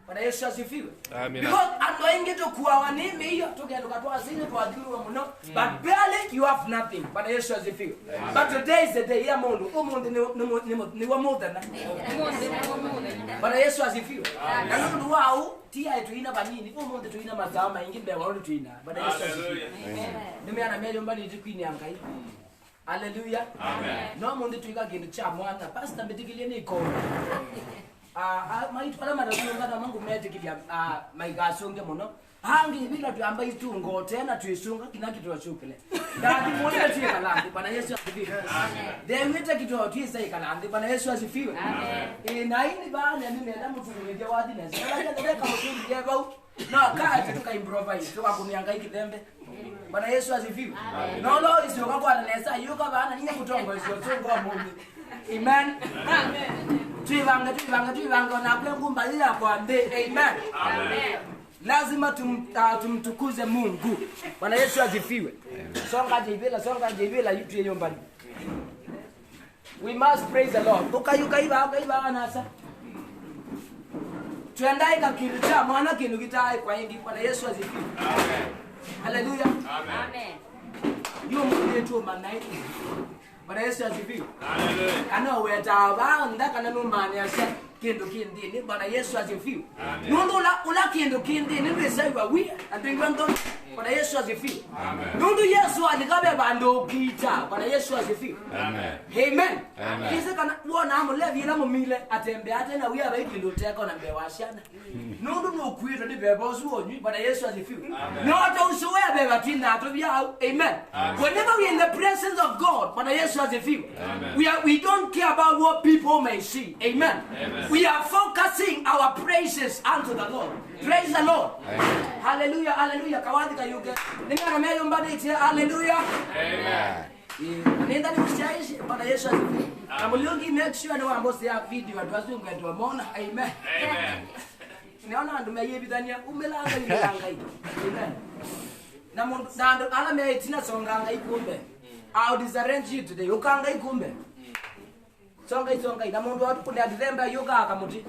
Bwana Yesu asifiwe. Amen. Because anoinge to kuwa nime hiyo tugenda kwa zile kwa adhimu muno, but barely you have nothing. Bwana Yesu asifiwe. But today is the day ya Mungu. Umundu ni wa muda na. Bwana Yesu asifiwe. Na ndio wao tia tuina banini, umundu tuina mazao maingi mbe wao tuina. Bwana Yesu asifiwe. Amen. Nimeana mejo mbali tukwini angai. Hallelujah. Amen. No mundu tuika kindu cha mwana, pastor mbetikilie ni ko. Maitu alama ndasunga na Mungu metikibya maigasonge muno. Hangi bila tuamba itungo tena tuisunga kinakitoa chukile. Ndati muone tie kalandi Bwana Yesu asifiwe. Amen. Demete kitoa tuisa ikalandi Bwana Yesu asifiwe. Amen. Na ini bana ni nenda mtu kunyeje wadi na sala ya kama mtu yeba. No kati tuka improvise tuka kunihangaika dembe. Bwana Yesu asifiwe. No no isiyoka kwa nesa yuko bana ninye kutongo isiyotongo wa Mungu. Amen. Amen. Tuivanga na kwengumba ila kwa mbe. Amen. Amen. Lazima tumtukuze Mungu. Bwana Yesu asifiwe. Songa jibila yutu yeyombani. We must praise the Lord. Ukayuka iba anasa. Tuendai kakirita mwana kindu kitai kwa ingi. Bwana Yesu asifiwe. Amen. Hallelujah. Amen. Yu Mungu yetu manai. Bwana Yesu asifiwe. Hallelujah. Kana weta banda kana numani asa kindu kindi. Bwana Yesu asifiwe. Nundu ula kindu kindi ni besaiwa wi adingwanto. Bwana Yesu asifiwe. Amen. Nundu Yesu alikabe bando kita. Bwana Yesu asifiwe. Amen. Amen. Amen. Kisa kana wona amulevi ila mumile atembe atena wi aba ikindu teka na mbewashana. Nundu no kwira ni bebosu onyi. Bwana Yesu asifiwe. No to usuwe beba tinda atobia. Amen. Whenever we are in the presence of God, Bwana Yesu asifiwe. We don't care about what people may see. Amen. Amen. We are focusing our praises unto the Lord. Praise the Lord. Amen. Hallelujah, hallelujah. Kawadi kayuke. Ningana meyo mbadi tia hallelujah. Amen. Nenda ni mshaishi Bwana Yesu asifiwe. Na muliongi make sure no ambosi ya video adwazu ngendo mona. Amen. Amen. Niona ndo meyebidania umelanga hiyo. Amen. Na mundu nando ala meyitina songanga ikumbe. I'll disarrange you today. Ukanga ikumbe. Songa na mundu watu kundi December yoga akamuti.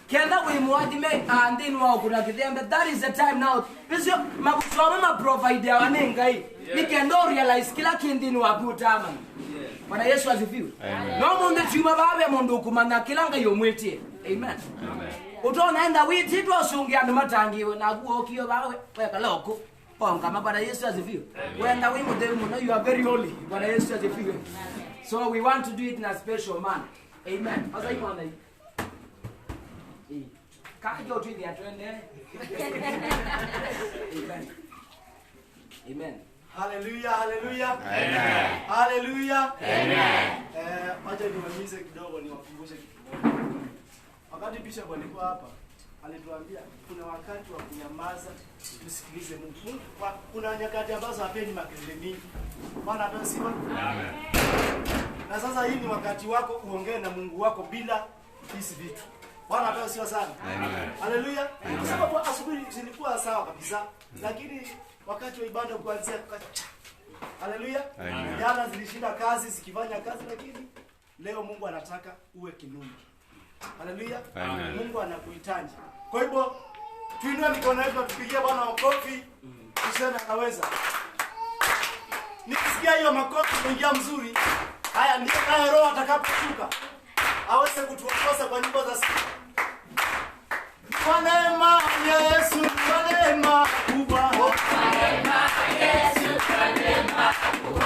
Kenda we muadime and then wa kuna December. That is the time now. Bisho makusoma ma provide ya wanengai. Nikendo realize kila kindi ni wabutama. Bwana Yesu asifiwe. No mundu chuma babe mundu kumana kilanga yomwetie. Amen. Amen. Utona enda witi tu asungia ndo matangiwe na guokio bawe weka loko. Kama Bwana Yesu asifiwe. Wenda wimo dewe muno you are very holy. Bwana Yesu asifiwe. So we want to do it in a special manner. Amen. Asa iko na hii. Kajo tu ndio twende. Amen. Amen. Hallelujah, hallelujah. Amen. Hallelujah. Amen. Acha niwamize kidogo niwakumbushe kitu. Wakati Bishop alikuwa hapa, alituambia kuna wakati wa kunyamaza tusikilize Mungu. Kuna nyakati ambazo hapendi makelele mingi. Bwana apewe. Amen. Na sasa hii ni wakati wako uongee na Mungu wako bila hizi vitu. Bwana apewe sana. Amen. Haleluya. Kwa sababu asubuhi zilikuwa sawa kabisa, lakini wakati wa ibada kuanzia kukacha. Haleluya. Jana zilishinda kazi zikifanya kazi, lakini leo Mungu anataka uwe kinuni. Haleluya. Mungu anakuhitaji. Kwa hivyo tuinue mikono yetu tupigie Bwana makofi. Tuseme anaweza. Nikisikia hiyo makofi kuingia mzuri, haya ndio naye Roho atakaposhuka aweze kutuongoza kwa nyimbo za sifa. Kwa neema Yesu, kwa neema kubwa. Kwa neema Yesu, kwa neema kubwa.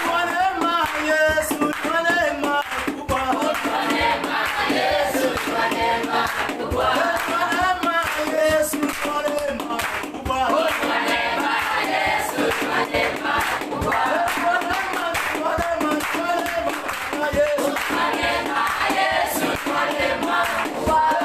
Kwa neema Yesu, kwa neema kubwa. Kwa neema Yesu, kwa neema kubwa. Kwa neema Yesu, kwa neema kubwa. Kwa neema Yesu, kwa neema kubwa. Kwa neema Yesu, kwa neema kubwa.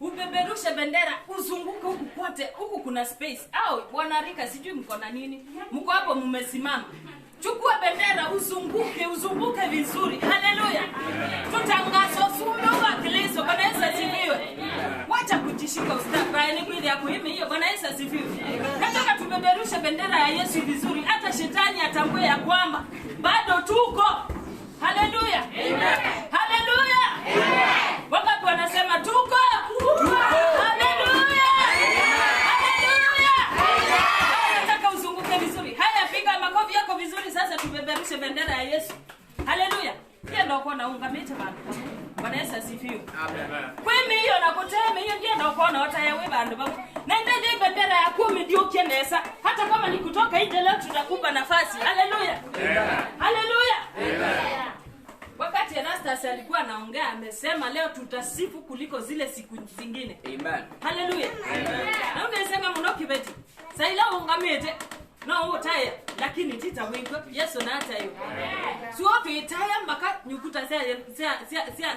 Upeperushe bendera uzunguke huku kote. Huku kuna space. Au bwana Rika sijui mko na nini? Mko hapo mmesimama. Chukua bendera uzunguke vizuri. Haleluya. Tutangaza ufalme wa Kristo. Bwana Yesu asifiwe. Wacha kujishika ustabani kwili ya kuhimi hiyo. Bwana Yesu asifiwe. Nataka tubeberushe bendera ya Yesu vizuri. Hata shetani atambue ya kwamba bado tuko. Haleluya. Haleluya. Wangapi wanasema tuko? Haleluya. Haleluya. Nataka uzunguke vizuri. Haya, piga makofi yako vizuri sasa tubeberushe bendera ya Yesu. Haleluya. Ndiye ndio kona ungamete bantu. Bwana Yesu asifiwe. Amen. Kwemi hiyo na kutema hiyo ndiye ndio kona watayawe bantu bangu. Na ndio bendera ya 10 ndio kieneza. Hata kama ni kutoka nje leo tutakupa nafasi. Haleluya. Haleluya. Amen. Wakati Erastus alikuwa anaongea amesema leo tutasifu kuliko zile siku zingine. Amen. Haleluya. Amen. Na ungesema mnoki beti. Sasa ila ungamete. No utaya lakini tita wingo Yesu na hata hiyo. Sio tuitaya mpaka nyukuta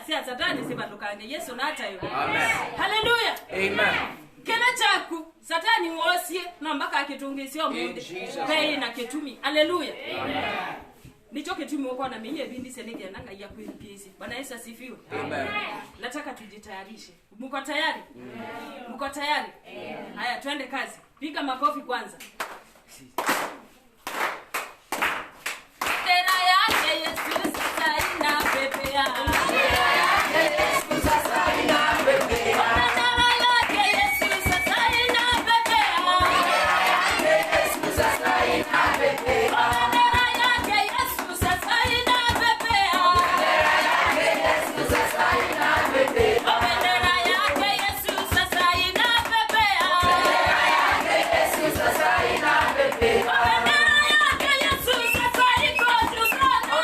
sia satani sibandukane Yesu na hata hiyo. Amen. Haleluya. Amen. Kena chaku satani wosie na mpaka akitungisio munde. Kai na ketumi. Haleluya. Amen. Nicho ketumi wako na mimi bindi senege nanga ya kuipisi. Bwana Yesu asifiwe. Amen. Nataka tujitayarishe. Mko tayari? Mko tayari? Haya twende kazi. Piga makofi kwanza. Bendera yake Yesu sasa inapepea. Bendera yake Yesu sasa inapepea. Bendera yake Yesu sasa inapepea. Bendera yake Yesu sasa inapepea. Bendera yake Yesu sasa inapepea. Bendera yake Yesu sasa inapepea. Bendera yake Yesu sasa inapepea. Bendera yake Yesu sasa inapepea. Bendera yake Yesu sasa iko juu sana.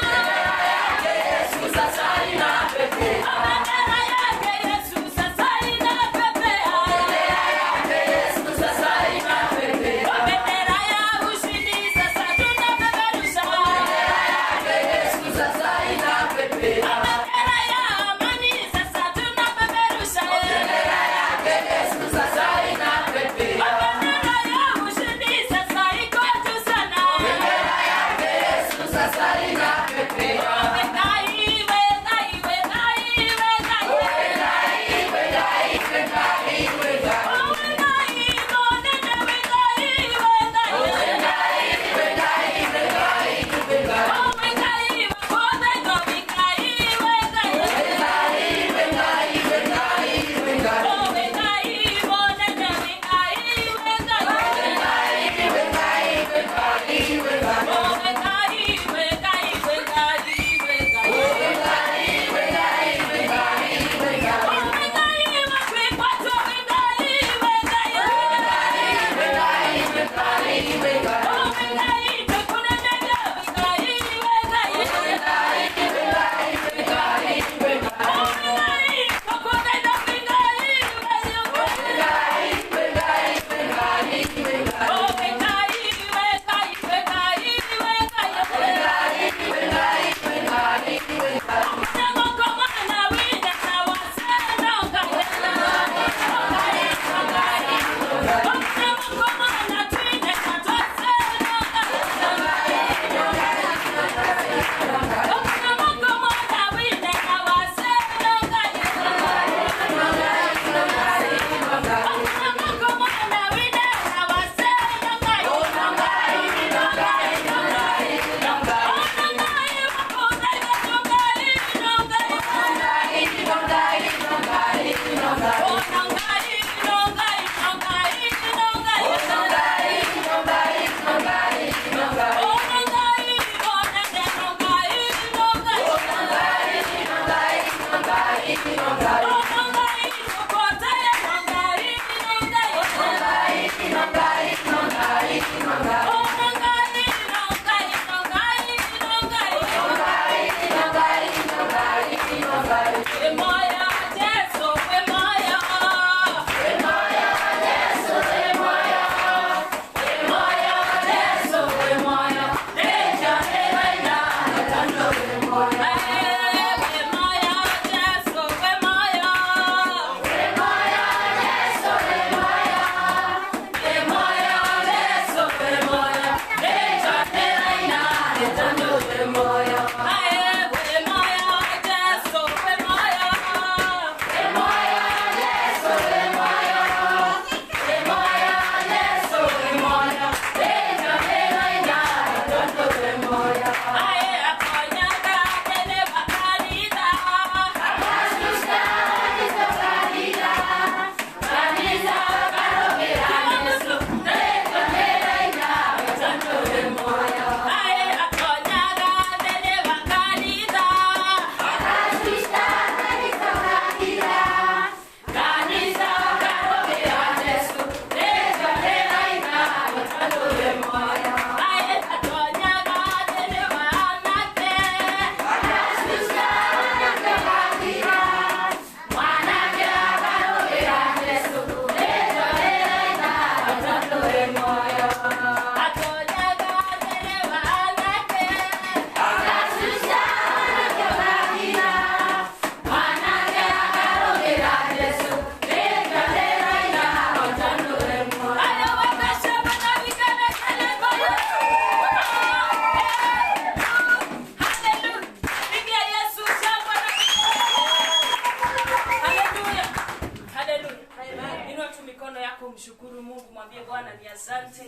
kumshukuru Mungu. Mwambie Bwana ni asante.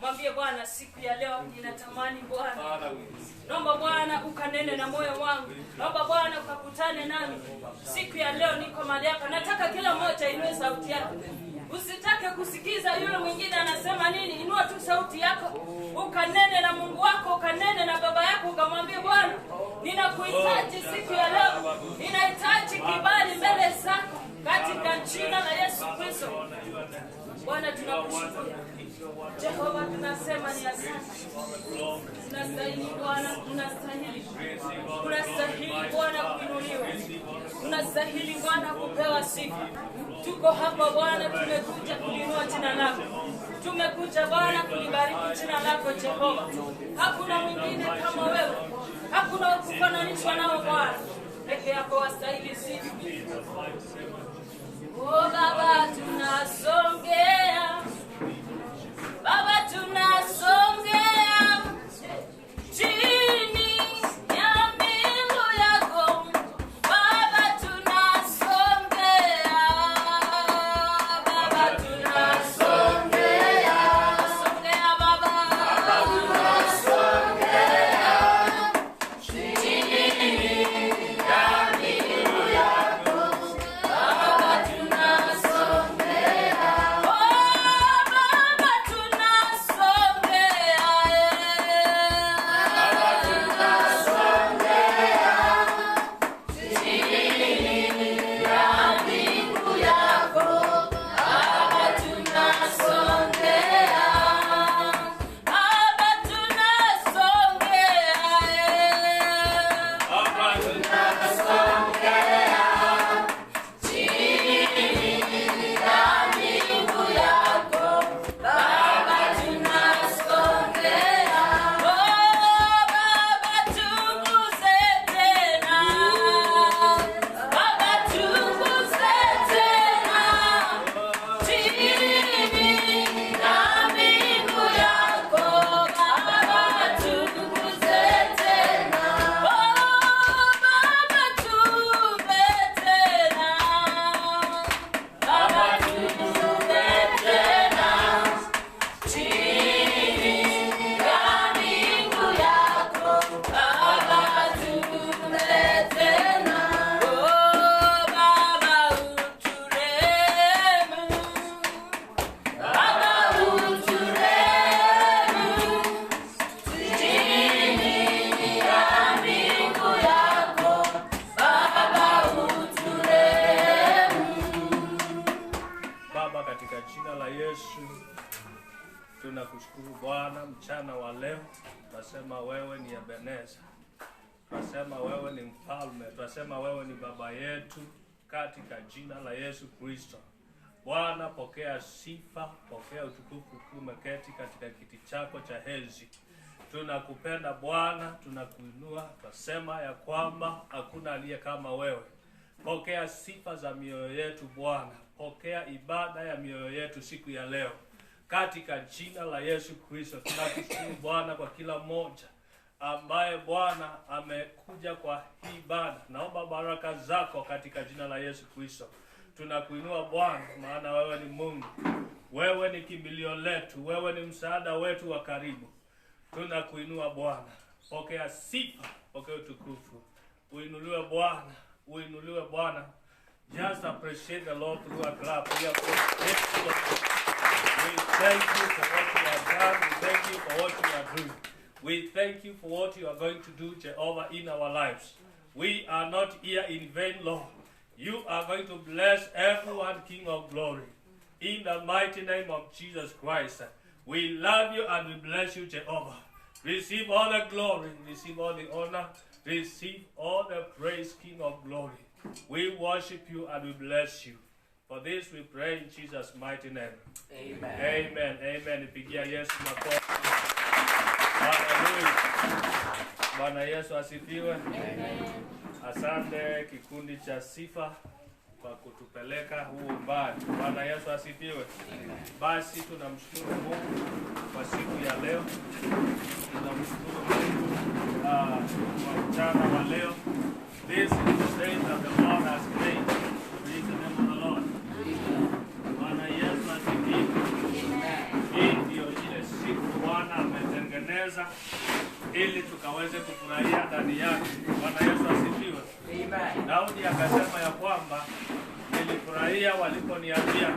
Mwambie Bwana siku ya leo ninatamani Bwana. Naomba Bwana ukanene na moyo wangu. Naomba Bwana ukakutane nami. Siku ya leo niko mahali hapa. Nataka kila mmoja inue sauti yako. Usitake kusikiza yule mwingine anasema nini. Inua tu sauti yako. Ukanene na Mungu wako, ukanene na baba yako, ukamwambie Bwana, ninakuhitaji siku ya leo. Ninahitaji kibali mbele zako katika jina la Yesu Kristo. Bwana tunakushukuru. Jehova tunasema ni asante. Unastahili Bwana, unastahili. Unastahili Bwana kuinuliwa. Unastahili Bwana kupewa sifa. Tuko hapa Bwana, tumekuja kulinua jina lako. Tumekuja Bwana kulibariki jina lako Jehova. Hakuna mwingine kama wewe. Hakuna kufananishwa nao Bwana. Peke yako wastahili sifa. Oh Baba tunasongea. Baba tunasongea chini ya mbingu yako. Baba tunasongea. Baba tunasongea. Songea Baba. Baba tunasongea chini ya mbingu yako. Baba tunasongea. Tunakushukuru Bwana mchana wa leo. Tunasema wewe ni Ebeneza. Tunasema wewe ni mfalme. Tunasema wewe ni baba yetu katika jina la Yesu Kristo. Bwana pokea sifa, pokea utukufu ukiwa umeketi katika kiti chako cha enzi. Tunakupenda Bwana, tunakuinua. Tunasema ya kwamba hakuna aliye kama wewe. Pokea sifa za mioyo yetu Bwana. Pokea ibada ya mioyo yetu siku ya leo. Katika jina la Yesu Kristo tunakushukuru Bwana kwa kila mmoja ambaye Bwana amekuja kwa hii ibada. Naomba baraka zako katika jina la Yesu Kristo. Tunakuinua Bwana maana wewe ni Mungu. Wewe ni kimbilio letu, wewe ni msaada wetu wa karibu. Tunakuinua Bwana. Pokea sifa, pokea utukufu. Uinuliwe Bwana, uinuliwe Bwana. Just appreciate the Lord through a clap. We thank you for what you have done. We thank you for what you are doing. We thank you for what you are going to do, Jehovah, in our lives. We are not here in vain, Lord. You are going to bless everyone, King of glory. In the mighty name of Jesus Christ. We love you and we bless you, Jehovah. Receive all the glory, receive all the honor, receive all the praise, King of glory. We worship you and we bless you. For this we pray in Jesus' mighty name. Amen. Amen. Amen. Pigia Yesu makofi. Hallelujah. Bwana Yesu asifiwe. Amen. Asante kikundi cha sifa kwa kutupeleka huu umbali. Bwana Yesu asifiwe. Basi tunamshukuru Mungu kwa siku ya leo. Tunamshukuru Mungu kwa mchana wa leo. This is the day that the Lord has made. Praise the name of the Lord. Bwana Yesu asifiwe. kufurahia ndani yake. Bwana Yesu asifiwe. Amen. Daudi akasema ya kwamba nilifurahia waliponiambia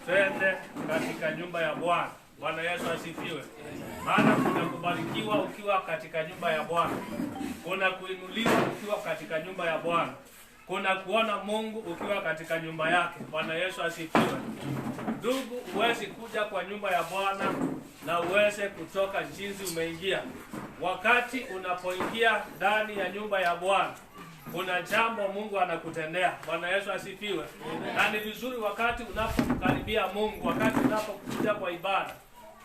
twende katika nyumba ya Bwana. Bwana Yesu asifiwe. Maana kuna kubarikiwa ukiwa katika nyumba ya Bwana. Kuna kuinuliwa ukiwa katika nyumba ya Bwana. Kuna kuona Mungu ukiwa katika nyumba yake. Bwana Yesu asifiwe. Ndugu, uwezi kuja kwa nyumba ya Bwana na uweze kutoka jinsi umeingia. Wakati unapoingia ndani ya nyumba ya Bwana, kuna jambo Mungu anakutendea. Bwana Yesu asifiwe. Na ni vizuri wakati unapokaribia Mungu, wakati unapokuja kwa ibada,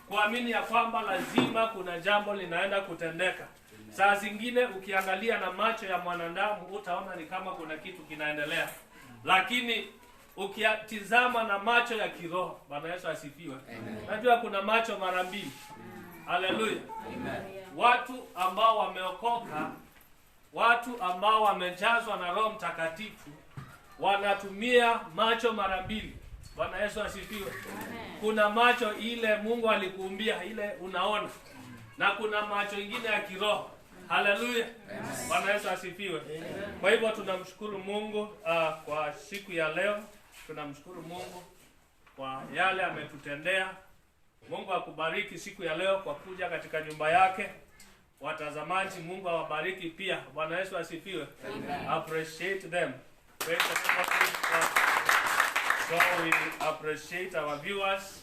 kuamini ya kwamba lazima kuna jambo linaenda kutendeka. Saa zingine ukiangalia na macho ya mwanadamu utaona ni kama kuna kitu kinaendelea. Lakini ukitizama na macho ya kiroho, Bwana Yesu asifiwe. Najua kuna macho mara mbili. Haleluya. Watu ambao wameokoka, watu ambao wamejazwa na Roho Mtakatifu wanatumia macho mara mbili. Bwana Yesu asifiwe. Kuna macho ile Mungu alikuumbia, ile unaona. Na kuna macho ingine ya kiroho. Haleluya. Bwana Yesu asifiwe. Kwa hivyo tunamshukuru Mungu kwa siku ya leo. Tunamshukuru Mungu kwa yale ametutendea. Mungu akubariki siku ya leo kwa kuja katika nyumba yake. Watazamaji, Mungu awabariki pia. Bwana Yesu asifiwe. Appreciate them. Praise the Lord. So we appreciate our viewers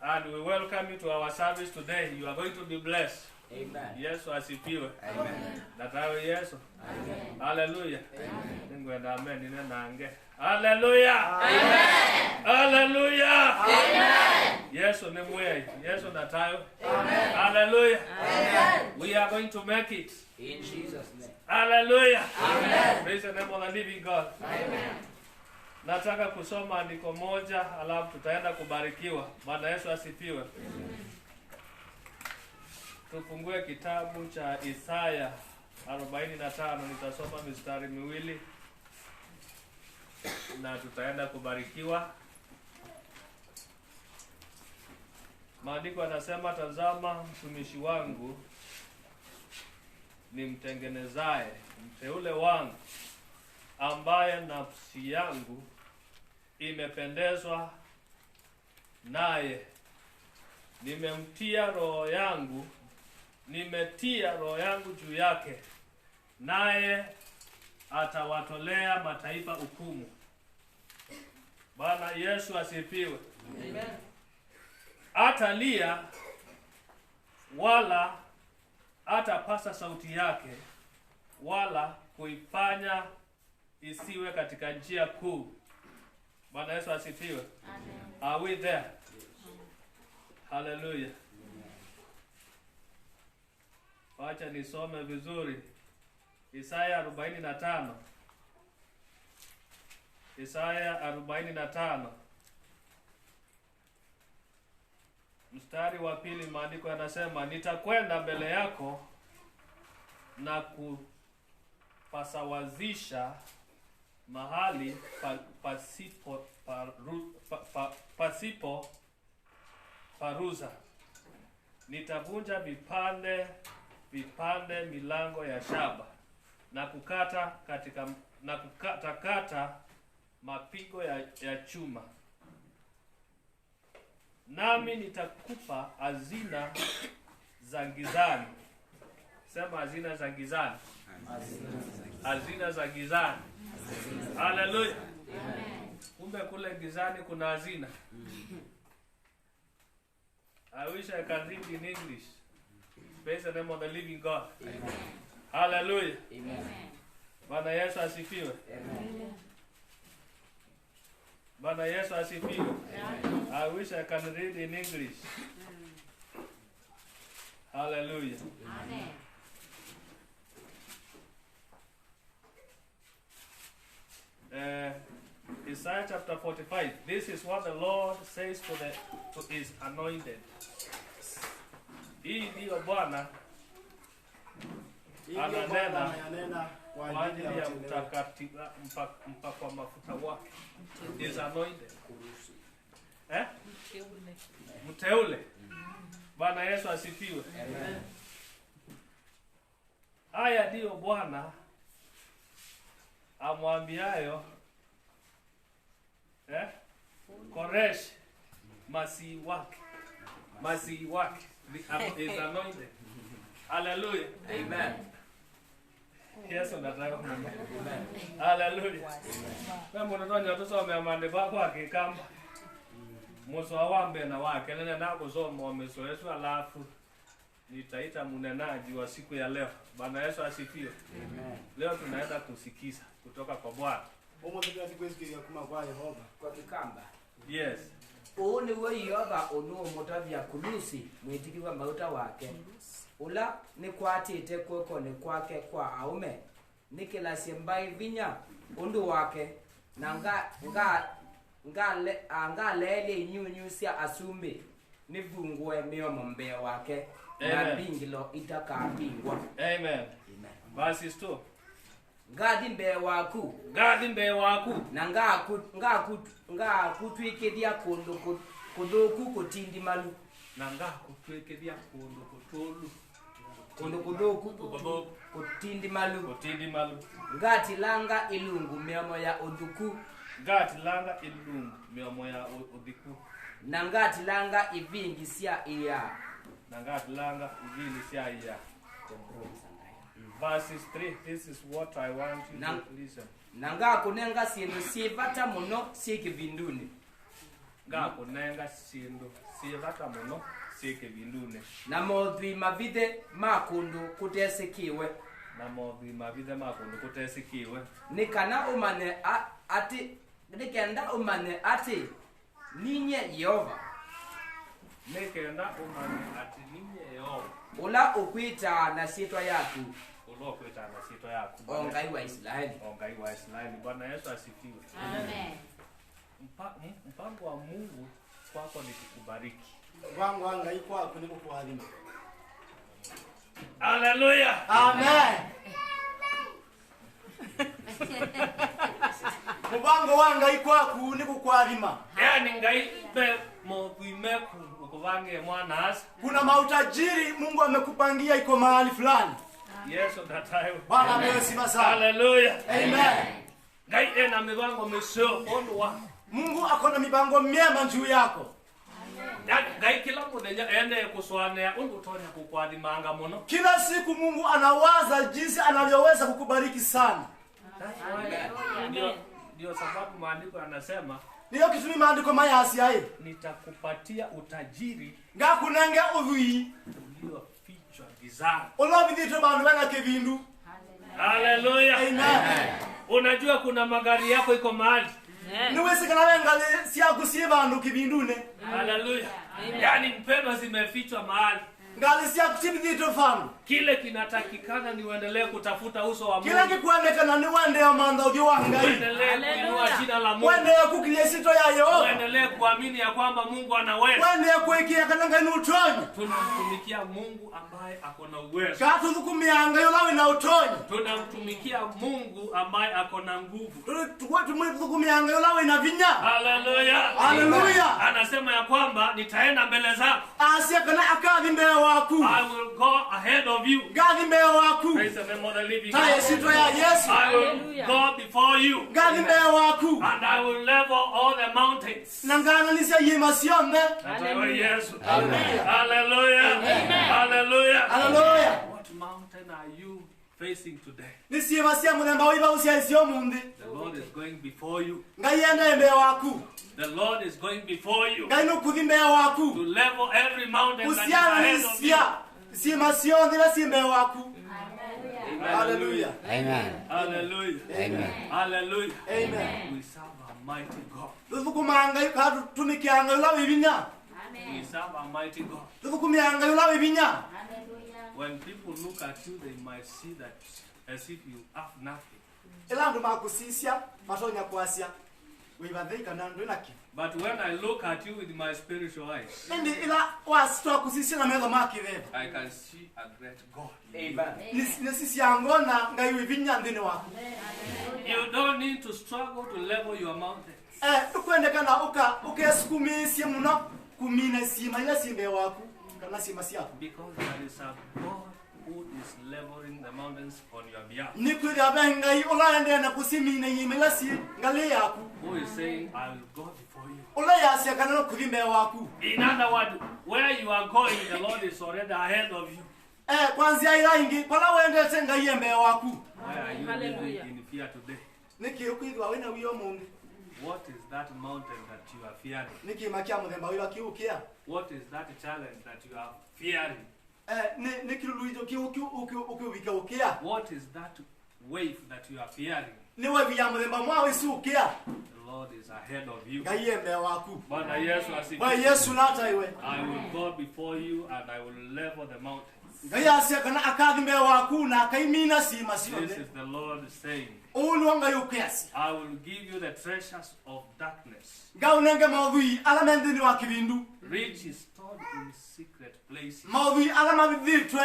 and we welcome you to our service today. You are going to be blessed. Amen. Yesu asifiwe. Amen. Natawe Yesu. Amen. Hallelujah. Ningwenda amen nine nange. Hallelujah. Amen. Hallelujah. Amen. Yesu ni mweye. Yesu natayo. Amen. Hallelujah. Amen. We are going to make it. In Jesus' name. Hallelujah. Amen. Praise the name of the living God. Amen. Nataka kusoma andiko moja alafu tutaenda kubarikiwa. Bwana Yesu asifiwe. Tufungue kitabu cha Isaya 45. Nitasoma mistari miwili na tutaenda kubarikiwa. Maandiko yanasema, tazama mtumishi wangu ni mtengenezaye, mteule wangu ambaye nafsi yangu imependezwa naye. Nimetia roho yangu juu yake, naye atawatolea mataifa hukumu. Bwana Yesu asifiwe. Amen. Atalia wala atapasa sauti yake, wala kuifanya isiwe katika njia kuu. Bwana Yesu asifiwe. Amen. Are we there? Hallelujah. Wacha nisome vizuri. Isaya 45. Isaya 45. Mstari wa pili, maandiko yanasema, nitakwenda mbele yako na kupasawazisha mahali pasipo paruza. Nitavunja vipande milango ya shaba na kukatakata mapigo ya chuma. Nami nitakupa hazina za gizani. Sema hazina za gizani. Hazina za gizani. Hallelujah. Kumbe kule gizani kuna hazina. I wish I can read in English. Praise the name of the living God. Amen. Hallelujah. Amen. Bwana Yesu asifiwe. Amen. Bwana Yesu asifiwe. Amen. I wish I can read in English. Hallelujah. Amen. Isaiah chapter 45. This is what the Lord says to his anointed. Hii ndiyo Bwana ananena kwa ajili ya mpakwa mafuta wake. Is anointed. Mteule. Bwana Yesu asifiwe. Amen. Haya ndiyo Bwana amwambiayo Koresh masihi wake. Masihi wake is anointed. Hallelujah. Amen. Yesu nataka Mungu. Hallelujah. Na mwanatonya tusome maandiko kwa kikamba. Muso awambe na wake nene nako somo wamesoeshwa alafu nitaita munenaji wa siku ya leo. Bwana Yesu asifiwe. Amen. Leo tunaenda kusikiza kutoka kwa Bwana. Omoteka kwesikia kuma kwa Yehova. Kwa kikamba. Yes. Uone we Yehova ono motavya kulusi mwitiki wa mauta wake. Ula ni kwatite kweko ni kwake kwa aume. Nikila simbai vinya undu wake na nga lele nyunyusia asumbe nivungwe miomo mbea wake. Na bingilo itakapingwa. Amen. Amen. Verse 2. Ngadi mbea waku. Ngadi mbea waku. Na nga kutwikedia kudoku kutindi malu. Na nga kutwekedia kundu kutolu. Kundu kudoku kutindi malu. Kutindi malu. Ngati langa ilungu miomo ya oduku. Ngati langa ilungu miomo ya odiku. Na ngati langa ivingi sia iya. Na ngati langa ivingi sia iya. Verses 3, this is what I want you to listen. Na nga kunenga sindu sivata muno sikivinduni. Nga kunenga sindu sivata muno sikivinduni. Na modhi mavide makundu kutesikiwe. Na modhi mavide makundu kutesikiwe. Nikana umane nikenda umane ati ninye Yehova. Nikenda umane ati ninye Yehova. Ula ukwita na sitwa yaku. Ula ukwita na sitwa yaku. Ongai wa Israeli. Ongai wa Israeli. Bwana Yesu asifiwe. Amen. Mpango wa Mungu kwako ni kukubariki. Mpango wangu kwako ni kukuadhimisha. Hallelujah. Amen. Mpango wangu kwako ni kukuadhimisha. Yani ngai be movimeku ukuvange mwana asa. Kuna mautajiri Mungu amekupangia iko mahali fulani. Yesu datayo. Bwana amesema sana. Hallelujah. Amen. Ngai ena mivango mesho ondo wa. Mungu akona mipango myema juu yako. Yani ngai kila mmoja ende kuswanea ungutonya kukwadimanga muno. Kila siku Mungu anawaza jinsi anavyoweza kukubariki sana. Ndio sababu maandiko yanasema Niyo kitumi maandiko mayasi hayo. Nitakupatia utajiri Ngakunenge udhui uliofichwa gizani. Olobidito bantu banga kevindu. Hallelujah. Amen. Unajua kuna magari yako iko mahali. Niwezi kana wenga siakusie bantu kivindune. Hallelujah. Yani mpendwa zimefichwa mahali. Ngali siakutibidito fanu. Kile kinatakikana ni uendelee kutafuta uso wa Mungu. Kile kikuonekana ni wende ya manda ujio wangai. Uendelee kuinua jina la Mungu. Wende ya kukilia sito ya Yehova. Uendelee kuamini ya kwamba Mungu anaweza. Wende ya kuikia kananga ni utonyi. Tunamtumikia Mungu ambaye ako na uwezo. Katu thukumianga yolawi na utonyi. Tunamtumikia Mungu ambaye ako na nguvu. Thukumianga yolawi na vinya. Hallelujah. Hallelujah. Anasema ya kwamba nitaenda mbele zako. Asia kana akadhi mbele waku. I will go ahead of you. Gadhi mbele waku. Praise the name of the living Taye God. sito ya Yesu. I will go before you. Gadhi mbele waku. And I will level all the mountains. Nangana nisia yema siombe. Hallelujah. Hallelujah. Hallelujah. Hallelujah. Hallelujah. What mountain are you facing today? Nisiema sia munemba wiba usia isio mundi. The Lord is going before you. Ngayenda mbele waku. The Lord is going before you Ngaino kudhi mbele waku. to level every mountain that is Usiana ahead of you. nisia. Siema sionde na simbe waku. Hallelujah. Hallelujah. Amen. Hallelujah. Amen. Hallelujah. Amen. We serve a mighty God. Thukumanga kadu tumikianga yolawi vinya. We serve a mighty God. Thukumianga yolawi vinya. When people look at you, they might see that as if you have nothing. Elandu makusisia matonya kwasia. Wibadhika na ndo naki. But when I look at you with my spiritual eyes, Ndi ila wasitwa kusisia na mego makireva. I can see a great God. Amen. Nisisi angona ngaiwe vinya ndine wako. You don't need to struggle to level your mountains. Ukwendekana ukesikumisie muno kumina sima ila simbe wako kana sima siako. Because there is a God who who is leveling the mountains on your behalf. Ni kwithia bengai ulaende na kusimina yimelasi ngali yaku. Who is saying, I will go before you. Ula yasia kana no kuthimbe waku. In other words, where you are going, the Lord is already ahead of you. Kwanzia ila ingi pala wende tenga yembe waku. Why are you living in fear today? Niki ukwithwa wina wiyo mungu. What is that mountain that you are fearing? Niki makia muthemba wira kiukia. What is that challenge that you are fearing? Niki luijo kiukia ukia. What is that wave that you are fearing? Ni wevi ya muthemba mwa wisukia. The Lord is ahead of you. Ngayembe waku. Bwana Yesu asifiwe. Bwana Yesu nata iwe. I will go before you and I will level the mountains. Ngayasia kana akathimbe waku na akaimina sima This sionde. is the Lord saying, Uluanga yukiasi. I will give you the treasures of darkness. Gaunenge maudhui alamendini wa kibindu. Rich is stored in secret places. Maudhui alamavithitwe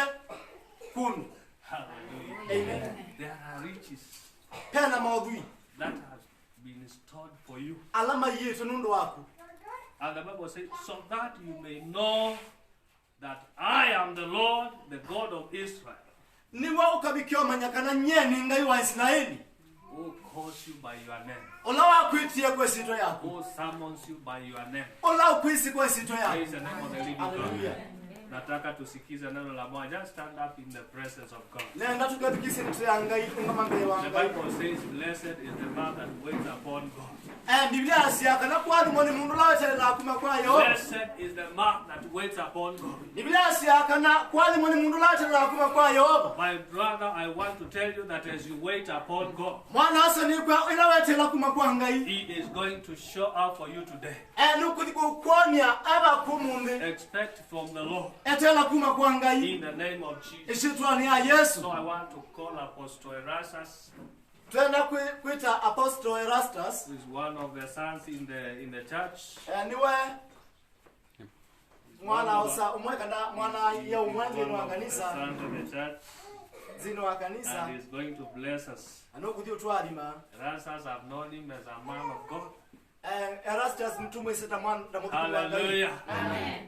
kunu. Hallelujah. Amen. There are riches Pena maudhui that has been stored for you. alama yetu nundu waku. And the Bible says, so that you may know that I am the Lord, the God of Israel, Niwe ukabikio manyakana nyeni ngai wa Israeli. who calls you by your name, Ola wakwitie kwa sito yako. who summons you by your name. Ola ukwisi kwa sito Praise yako. the name of the living Hallelujah. God. Nataka tusikize neno la Bwana. Just stand up in the presence of God. Nenda tukatikisi nitya ngai ungamambe wa The ngai. Bible says, blessed is the man that waits upon God. Biblia asiaka na kwa mwani mundu lawete la kuma kwa yo. Blessed is the man that waits upon God. Biblia asiaka na kwa mwani mundu lawete la kuma kwa yo. My brother, I want to tell you that as you wait upon God, Mwana asa ni kwa ilawete la kuma kwa ngai. He is going to show up for you today. Nukudiko kuonia aba kumumbe. Expect from the Lord Etela kuma kwa ngai. in the name of Jesus. Ishitwa ni ya Yesu. So I want to call Apostle Erastus, Twenda kuita Apostle Erastus. who is one of the sons in the church. Niwe mwana osa umwekanda mwana ya umwanzi One wa of the kanisa sons of the church, zino wa kanisa and he is going to bless us. anokuthi utwalima. Erastus, I've known him as a man of God. Erastus mtumwe sita mwana Hallelujah.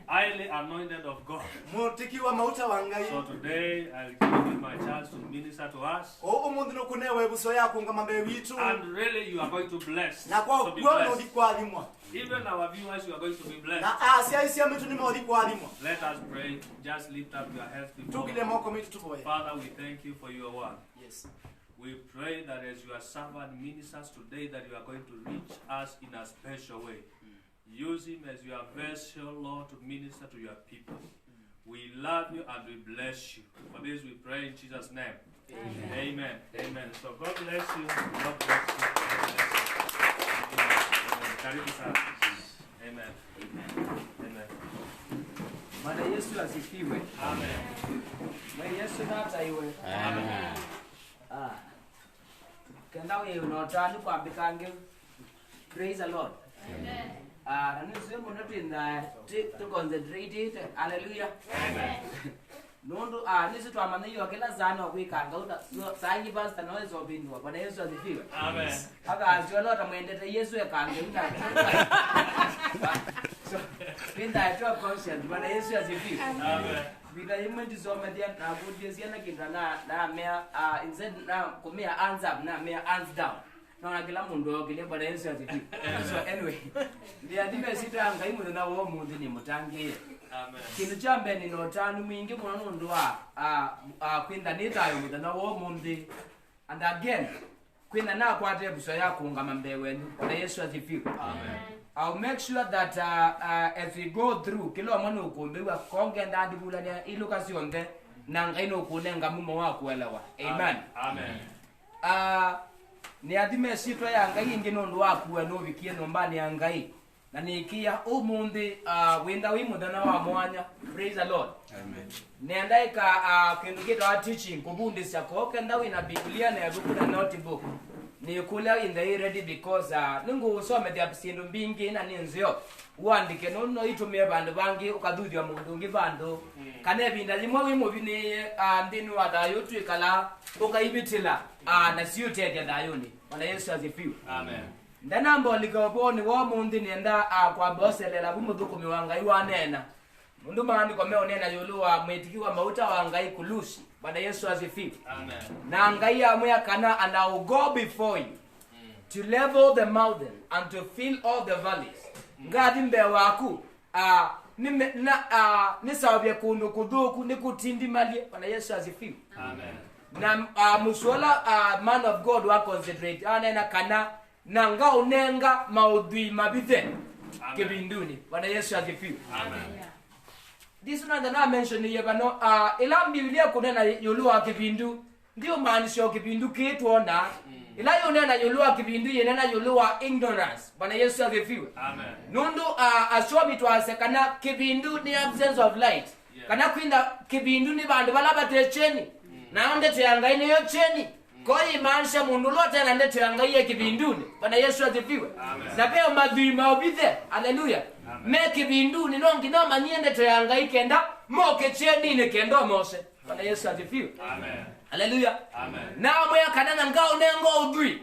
Highly anointed of God. mutiki wa mauta wa ngai. So today I'll give him a chance to minister to us. Umundu nokunewe buso yako ngamambe witu And really you are going to bless. na kwa To be kuona blessed. udikwalimwa Even our viewers, you are going to be blessed. na asia isia mitu ni modikwalimwa. Let us pray. Just lift up your heads before Tukile God. moko mitu tuboye. Father, we thank you for your word. Yes. We pray that as your servant ministers today, that you are going to reach us in a special way. Use him as your vessel, Lord, to minister to your people. We love you and we bless you. For this we pray in Jesus' name. Amen. Amen. Amen. So God bless you. God bless you. God bless you. Amen. Karibu sana. Amen. Amen. Bwana Yesu asifiwe. Amen. Mwe Yesu nata iwe. Amen. Kenda we unotani kwa bikange. Praise the Lord. Amen. And it's simple not in that to concentrate it. Hallelujah. Amen. Nundu nisi twamana iyo kila zana kwikanga uta sanyi pastor noise obindwa. Bwana Yesu asifiwe. Amen. Aka asiolota mwendete Yesu ekange una. So pinda to conscience. Bwana Yesu asifiwe. Amen. Bila imwe ndizome dia na kudia na kinda na mea instead na kumea hands up na mea hands down. Na kila mundu okile Bwana Yesu asifiwe. So anyway, ndia dime sita ngai mundu na wo mundu ni mutangie. Amen. Kindu cha mbere ni notani mwingi muno nundu wa kwinda nitayo mundu na wo mundu. And again, kwinda na kwate episode ya kuungama mbewe Bwana Yesu asifiwe. Amen. I'll make sure that as we go through kilo mwana ukumbiwa konge ndandi bulanya iluka sionde na ngaino kunenga mumo wa kuelewa. Amen. Amen. Ni adime sitwa ya ngai ingi nundu wa kuwa no bikie nombani ya ngai na nikia umundi wenda wi mudana wa mwanya. Praise the Lord. Amen. Nenda ika kindu kita teaching kubundi sya koke ndawi na Biblia na buku na notebook. Ni kula in the ready because ningu usome the episode mbingi na ninzio uandike no itumie bandu bangi ukathuthia mundu ngi bandu kana binda limwe wi mubini ndini wa dayo twikala ukaibitila na sio tete dayoni. Bwana Yesu asifiwe. Amen. Ndana mbolika oboni wo mundu nenda kwa boselela bumuthukumi wa ngai wa nena mundu mani kwa meo nena yulu wa mwetikiwa mauta wa ngai kulusi Bwana Yesu asifiwe. Amen. Na ngai amwe kana and I will go before you to level the mountain and to fill all the valleys. Ngadi mbe waku nisabye kundu kuduku nikutindi malie. Bwana Yesu asifiwe. Amen. Na musola man of God wa concentrate anena kana na nga unenga maudhui mabithe kibinduni. Bwana Yesu asifiwe. Amen. This one that I mentioned here bano ila Biblia kunena yulua kibindu ndio maanisho kibindu kitwona ila yonena yulua kibindu yenena yulua ignorance. Bwana Yesu asifiwe. Amen. Nundu ashobi twasekana kibindu ni absence of light. Kana kwinda kibindu ni bandu balaba techeni na onde teangaine yo cheni koi maanisha mundu lote na ndete angaie kibinduni. Bwana Yesu asifiwe. Na pia madhui maobithe. Haleluya. Me kibinduni nongi no manyende teangai kenda moke cheni ne kendo mose. Bwana Yesu asifiwe. Amen. Haleluya. Amen. Na moya kanana ngao nengo udhui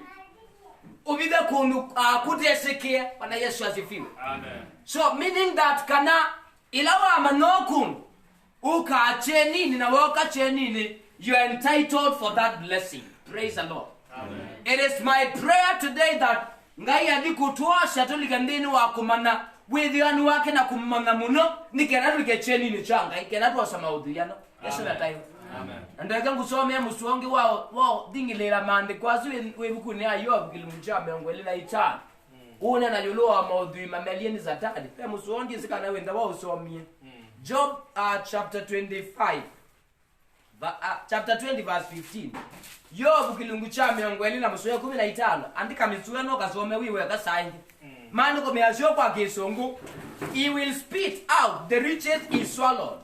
ubithe kundu kutesikie. Bwana Yesu asifiwe. Amen. So meaning that kana ilawa manokun uka cheni na woka cheni you are entitled for that blessing. Praise the Lord. Amen. It is my prayer today that ngai adikutoa shatuli gandini wa kumana withiani wake na kumana muno nikenatu kecheni ni changa ikenatu wasamaudhiano. Yesu na tayo. Amen. Andaka ngusome musuongi wao dingilera mande kwazi webuku ni ayo gilumucha mengwele na itana. Una na yoloa maudhui mamelieni za tadi. Pe musuongi sikana wenda wao usomie. Job chapter 25. Chapter 20 verse 15. Yobu kilungu cha miongweli na musuya 15 andika misuya no kasome wiwe kasaingi. Manu ko measure kwa kisongo. He will spit out the riches he swallowed.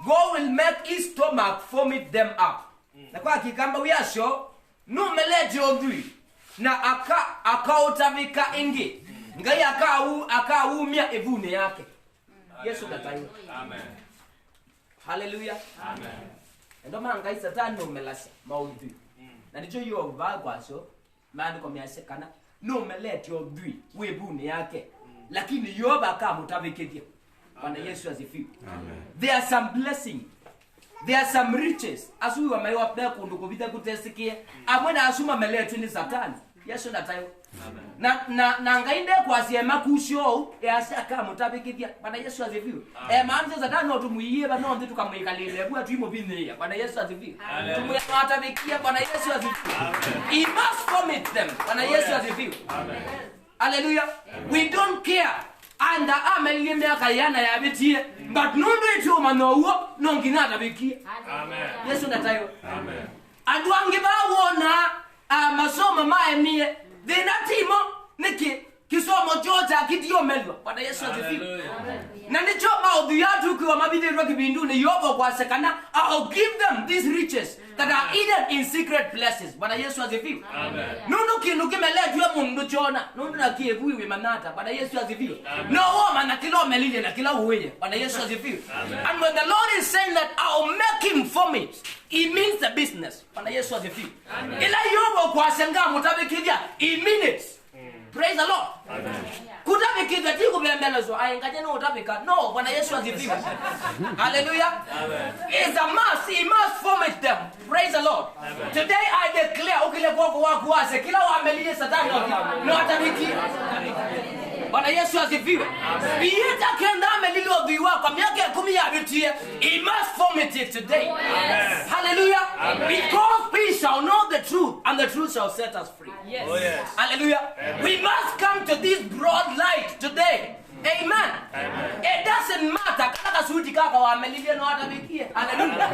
God will make his stomach vomit them up. Na kwa kikamba we are sure no meleji odui na akautavika ingi. Ngai akaumia evune yake. Yesu katayo. Amen. Hallelujah. Amen. Ndo maana ngai satani umelasa maudhui. Na ndicho hiyo vakwaso maana kwa miasekana no meleti odhui webune yake. Lakini yoba kama utavikidia. Bwana Yesu asifiwe. Amen. There are some blessing. There are some riches. Asu wa maiwa pia kundu kubita kutesikie. Amwena asuma meleti ni satani. Yesu natayo. Na ngainde kwa siema kusho yasaka mutabikidia. Bwana Yesu asifiwe. Maana satani otumuiye bano nditu kamwikalile bwa tuimo binne. Bwana Yesu asifiwe. Tumuya matabikia. Bwana Yesu asifiwe. He must commit them. Bwana Yesu asifiwe. Amen. Hallelujah. We don't care. And amelie miaka yana ya bitie but nundu itu manowo nongina bikie. Amen. Yesu natayo. Amen. Andu ange bawona masomo maemie denatimo niki kisomo chocha kidio melwa. Bwana Yesu asifiwe. Na ndicho maudhi yatu kwa mabidi roki binduni yobo kwa sekana I'll give them these riches that are hidden in secret places. Bwana Yesu asifiwe. Amen. Nundu kinu kimeletwa mundu chona nundu na kiebuiwe manata. Bwana Yesu asifiwe. No woman na kilo melile na kila uweye. Bwana Yesu asifiwe. And when the Lord is saying that I'll make him vomit, it means the business. Bwana Yesu asifiwe. Ila yobo kwa senga mutabikidia in minutes. Praise the Lord. Amen. Kutabikidwa tiku bembelezo aingaje no utabika. No, Bwana Yesu asifiwe. Hallelujah. Amen. It's a must. He must vomit them. Praise the Lord. Amen. Today I declare ukile kwako wako wase kila wamelie satani no atabiki. Bwana Yesu asifiwe. Biita kenda amelile odhiwa kwa miaka 10 ya bitie. He must vomit it today. Amen. Hallelujah. Amen. Because we shall know the truth and the truth shall set us free. Yes. Oh yes. Hallelujah. Amen. We must come to this broad light today. Amen. Amen. It doesn't matter kaka suti kaka wamelile no atabikie. Hallelujah.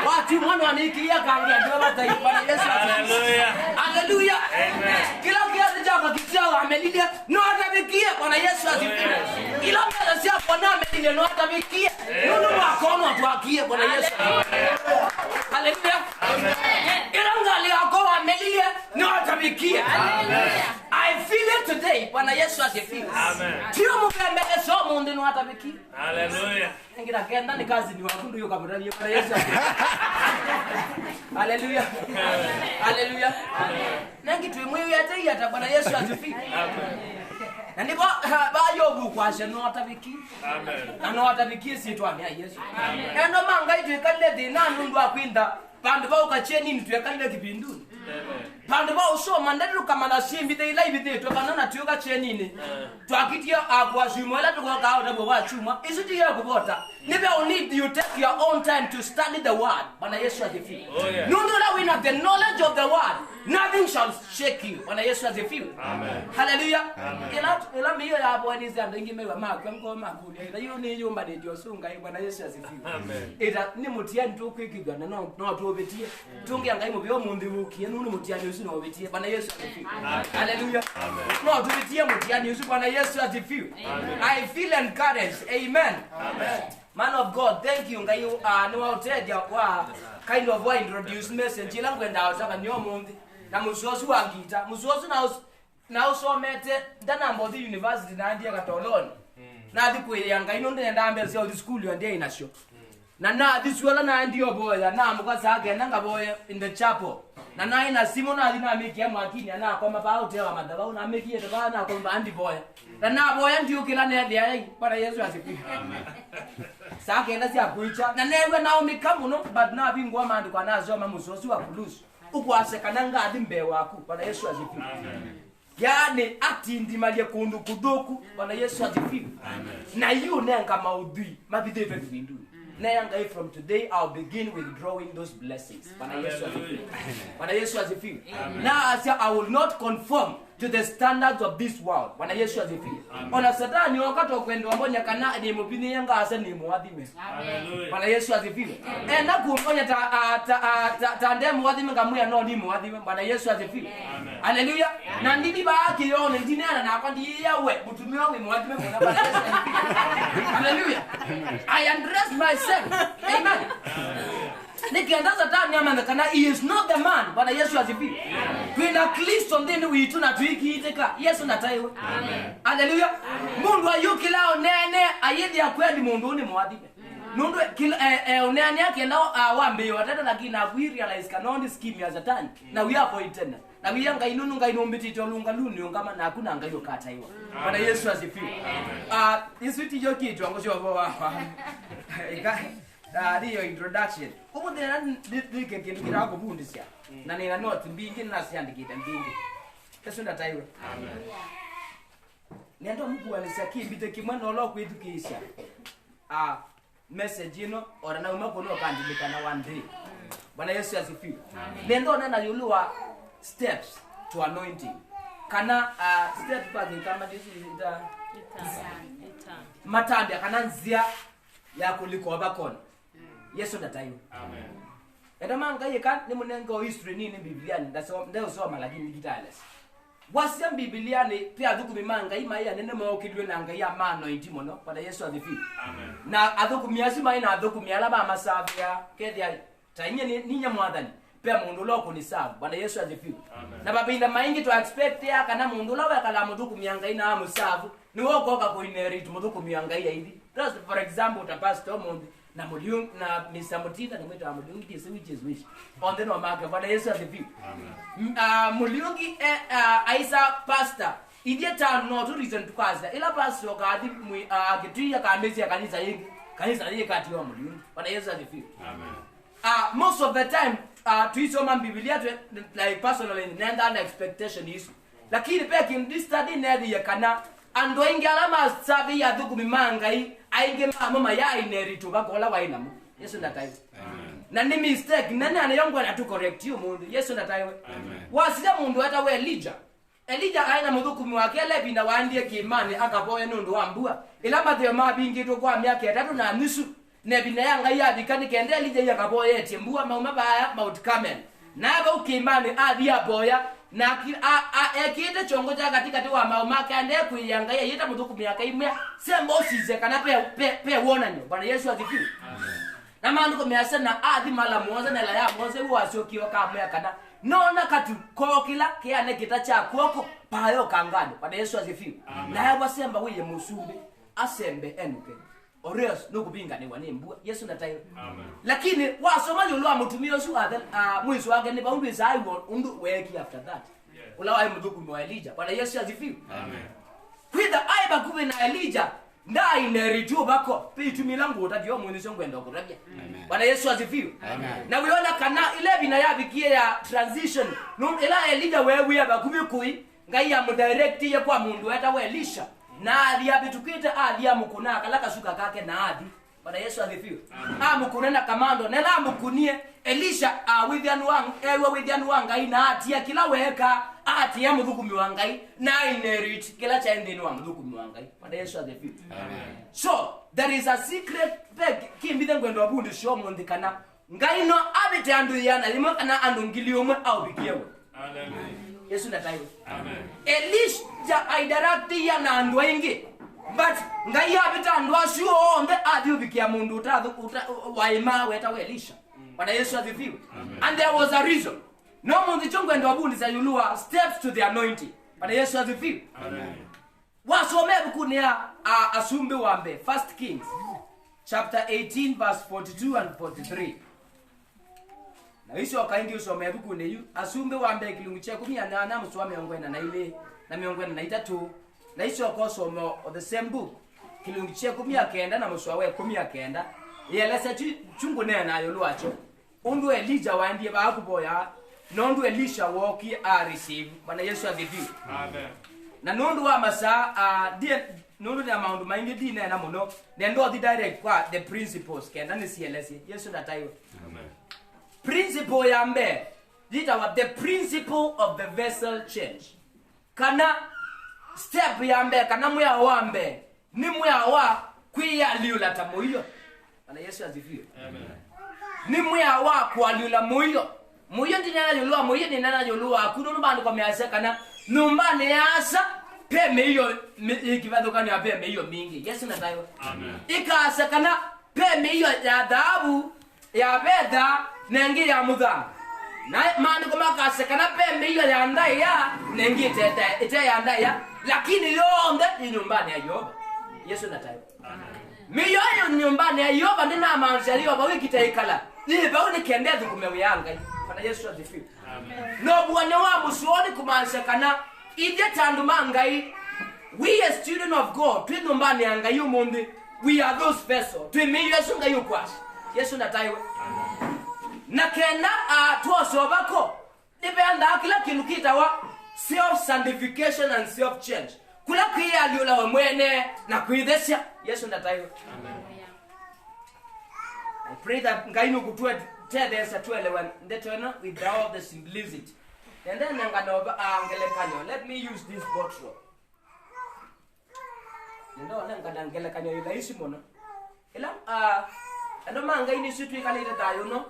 Watu mwana wanikia kangia ndio bata Bwana Yesu. Hallelujah. Hallelujah. Amen. Kila kiasi chako kichao amelile no atabikie. Bwana Yesu asifiwe. Kila mbele sia Bwana amelile no atabikie. Nunu wakono tuakie Bwana Yesu. Hallelujah. Amen. Ila ngali wako amelile no atabikie. Hallelujah. I feel it today. Bwana Yesu asifiwe. Amen. Tio mbele so mundu no atabikie. Hallelujah. Ngira kenda ni kazi ni wakundu yo kabura ni Bwana Yesu. Hallelujah. Hallelujah. Amen. Nangi tuimwe yate yata Bwana Yesu asifiwe. Amen. Na ndipo bayobu kwashe no atabiki. Amen. Na atabiki si twamya Yesu. Eno manga itu ikalete na nundu akwinda. Bandu ba ukacheni ni tuyakalile kipinduni. Bandu ba usoma ndatu kamala simbi te ila ibite to kanana tuyoka chenini. Twakitia akwa shimola tukoka utabo wa chuma. Isuti ya kubota. Nibe need you take your own time to study the word. Bwana Yesu asifiwe. Nundu la we have the knowledge of the word. Nothing shall shake you. Bwana Yesu asifiwe. Amen. Hallelujah. Ila miyo ya hapo ni zanda ingimewa makwa mkoma kulia. Ila hiyo ni yumba de Josunga Bwana Yesu asifiwe. Amen. Ila ni mutiani tu kwikigana no tuobetie. Tungi angai mubyo mundi wukie nunu mutiani usi no obetie. Bwana Yesu asifiwe. Hallelujah. Amen. No tubetie mutiani usi Bwana Yesu asifiwe. I feel encouraged. Amen. Amen. Man of God, thank you ngai no outeja wa kind of wa introduce message ila ngwenda utaka nyo mundi. Na musosu wangita musosu na usomete ndanambo the university na ndiye katoloni na adikweyanga ino ndenda ambe zio the school yo ndiye inasho na this wala na ndiyo boya na mukaza agenda ngaboya in the chapel na ina simu na dina miki ya mwakini na kwa mabao tewa madaba una miki yeto bana kwa andi boya na boya ndiyo kila ne ndiye para Yesu asifiwe. Amen. Sake na sia kuicha na newe na mikamuno but na bingwa mandi kwa nazo mamusosu wa kulusu ukwase kananga adimbe wako Bwana Yesu asifiwe. Amen. Yani atindi malie kundu kudoku Bwana Yesu asifiwe. Amen. Na you nenga maudhui mabide pepe bindu. Nenga from today I'll begin withdrawing those blessings. Bwana Yesu asifiwe. Bwana Yesu asifiwe. Now I will not conform to the standards of this world. Bwana Yesu asifiwe. Ona Satani wakati kwenda mbonya kana ni mubini yanga asa ni muadhime. Amen. Bwana Yesu asifiwe. Na kumbonya ta ndemu muadhime ngamuya no ni muadhime. Bwana Yesu asifiwe. Hallelujah. Na ndidi baaki yone ndine na kwandi yawe mutumio we muadhime Bwana Yesu asifiwe. Hallelujah. I undress myself. Amen. Nikienda Satani amandakana he is not the man. Bwana Yesu asifiwe. Kwenda Kristo ndeni witu na tuikiiteka Yesu nataiwe. Amen. Hallelujah. Mundu ayukilao nene ayedi akwendi mundu ni muadhibe. Mundu onene yake na wambe watata lakini we realize cannot scheme ya Satani. Na we are pointed. Na we yanga inunu ngainumbiti tolunga luni ngama na hakuna ngayo kataiwa. Bwana Yesu asifiwe. Iswiti yoki kitu angosho baba. Ndiyo introduction. Kuko ndena ndike kintu kirako bundisya. Na nina note mbingi na siandikita mbingi. Yesu ndataiwe. Amen. Nendo Mungu anisaki mbite kimwana lo kwitukisha. Message ino ora na umako no kandilika na one day. Bwana Yesu asifiwe. Nendo na yulua steps to anointing. Kana step kwa kama ita matambi kana nzia ya kuliko bakona. Yesu ndataiwe. Amen. Eda manga yeka ni munengo history nini Biblia ndio soma lakini digitales. Wasia Biblia ni pia dhuku mimanga ima ya nene maokidwe nanga ya mano intimono Bwana Yesu asifiwe. Amen. Na adhuku miasi mai na adhuku miala ba masavia kedia tainya ninya mwadhani pia mundu loko ni sawa Bwana Yesu asifiwe. Amen. Na babinda maingi to expect ya kana mundu lawe kala mudhuku mianga ina amusavu ni woko ka ko inherit mudhuku mianga ya hivi. Just for example utapasta mundu na muliung na Mr. Mutita ni mwetu wa muliungi kisi which is which on the no market Bwana Yesu asifiwe. Muliungi aisa pastor idieta no to reason to kaza ila pastor kadi akituia kamezi ya kanisa yenge kati wa muliungi Bwana Yesu asifiwe. Amen. Most of the time tuisoma Biblia like personally nenda na expectation is lakini pia in this study nedi yakana ando ingala masabi ya dhuku mimangai ainge mama ya ineritu bakola wainamu Yesu ndataiwe. Amen. Na ni mistake nani anayongwa na tu correct you mundu Yesu ndataiwe. Amen. Wasija mundu hata we Elijah aina mudhuku mwakele binda waandie kimani akapoya nundu ambua ila mathe mabingi to kwa miaka 3 na nusu ne binda yanga ya dikani kende Elijah yakapoya etimbua mauma baya Mount Carmel na ba ukimani adia boya na ekite chongo cha katika wa mauma kande kuyanga yita mudhuku miaka imya sembo size kana pe wona nyo Bwana Yesu asifiwe. Amen. Na maandiko measana adi mala mwanza na la ya mwanza wasiokiwa kama kana nona katu kokila kiane kitacha kwoko payo kangano Bwana Yesu asifiwe. Na yaba semba wiye musumbe asembe enuke Oreos nokubinga ni wanembua Yesu ndataiwe. Amen. Lakini wasoma yulwa mutumio su mwizo wake ni baumbi sai undu weki after that. Ula wa mdhuku mwa Elijah Bwana Yesu asifiwe. Amen. kwitha aiba kuve na Elijah nda ineritu bako pitu milango utadio munisho ngwenda kurabia. Bwana Yesu asifiwe. Na wiona kana ile bina yabikie ya transition ila Elijah wewe abakubi kui ngai ya mudirect ye kwa mundu eta we Elisha na ali abitukita ali amukuna kalaka suka kake na adi. Bwana Yesu asifiwe. Amukunena kamando nela amukunie Elisha withianu wangu ewe withianu wangai na atia kila weka atia muthukumi wangai na inerit kila cha endini wa muthukumi wangai. Bwana Yesu asifiwe. So there is a secret bag kimbithe ngwendo abundi sho mondikana ngai no abite andu yana limo kana andu ngiliomwe au bikiewe. Hallelujah. Yesu nataiwe. Amen. Elisha aidarakti ya na andu wengi. But ngai abite andu asio onde adi ubikia mundu utadhu waima weta we Elisha. Bwana Yesu asifiwe. And there was a reason. No mundu chongwendo abundi sayulua steps to the anointing. Bwana Yesu asifiwe. Amen. Wasome bukunia asumbe wambe 1 Kings chapter 18 verse 42 and 43. Na hizo kaingi usome bukune yu asumbe wambe kilungu cha 18 na mswame ongwena na ile na miongwena na itatu na hizo kosomo of the same book kilungu cha 19 na mswawe 19 yelesa chungu na yoluacho undu Elijah waandie bakuboya nondu Elisha woki receive. Bwana Yesu asifiwe. Amen. Na nundu wa masa nundu na maundu maingi dine na muno nendo di direct kwa the principles kenda ni CLS. Yesu nataiwe. Amen. Principle ya mbe dita wa the principle of the vessel change. Kana step ya mbe kana muya wa mbe ni muya wa kuya liula tamoyo. Bwana Yesu asifiwe. Amen. Ni muya wa kwa liula moyo. Moyo ndinana yolua moyo ndinana yolua kuno bandu kwa miasa kana numbane yasa peme hiyo ikivado kani peme hiyo mingi. Yesu nataiwa. Amen. Ikasa kana peme hiyo ya dhahabu ya fedha nengi ya mudha. Na maana kama kasa kana peme hiyo ya ndaya nengi ite ya ndaya lakini yonde ni nyumbani ya Yoba. Yesu nataiwa. Amen. Miyo nyumbani ya Yoba ndina maanjaliwa ba wiki taikala. Ni ba ni kende dukumewanga. Bwana Yesu asifiwe. Amen. No bwana wa musuoni kumanisha kana ije tandu mangai we as children of God twinumbani anga yumunde we are those vessels twimiyo Yesu ngayo kwasi. Yesu nataiwe. Amen. Na kena tuosobako dipenda kila kintu kitawa self sanctification and self change kula kia aliola wa mwene na kuidhesha. Yesu nataiwe. Amen. I pray that ngaino kutwa tedesa tuelewa ndetona without the simplicity. And then angelekanyo. Let me use this bottle. Ndo angelekanyo ila isi mono. Ila ndo manga ini situ ikalite tayo no.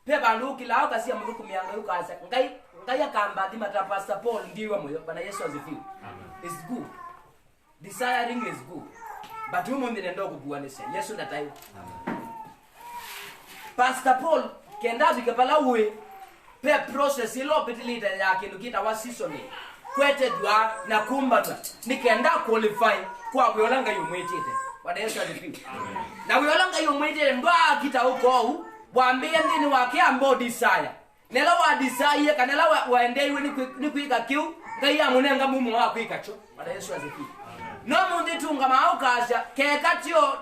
Pe bandu kila kasi ya muruku mianga ukasa. Ngai akamba di mata Pastor Paul ndiwa moyo. Bwana Yesu asifiwe. Amen. It's good. Desiring is good. But humo ndendo kubuanisa. Yesu ndatayo. Amen. Pastor Paul kenda bikapala uwe pe process ilo pitilita yake nukita wa season kwete dwa na kumbata nikenda qualify kwa kuyolanga yumwetete. Bwana Yesu asifiwe. Amen. Na kuyolanga yumwetete ndwa kita huko waambie ndini wake ambao desire nela wa desire kanela waendeiwe ni kuika kiu ngai amunenga mumu wa kuika cho. Bwana Yesu asifiwe. No mundi tunga maukasha keka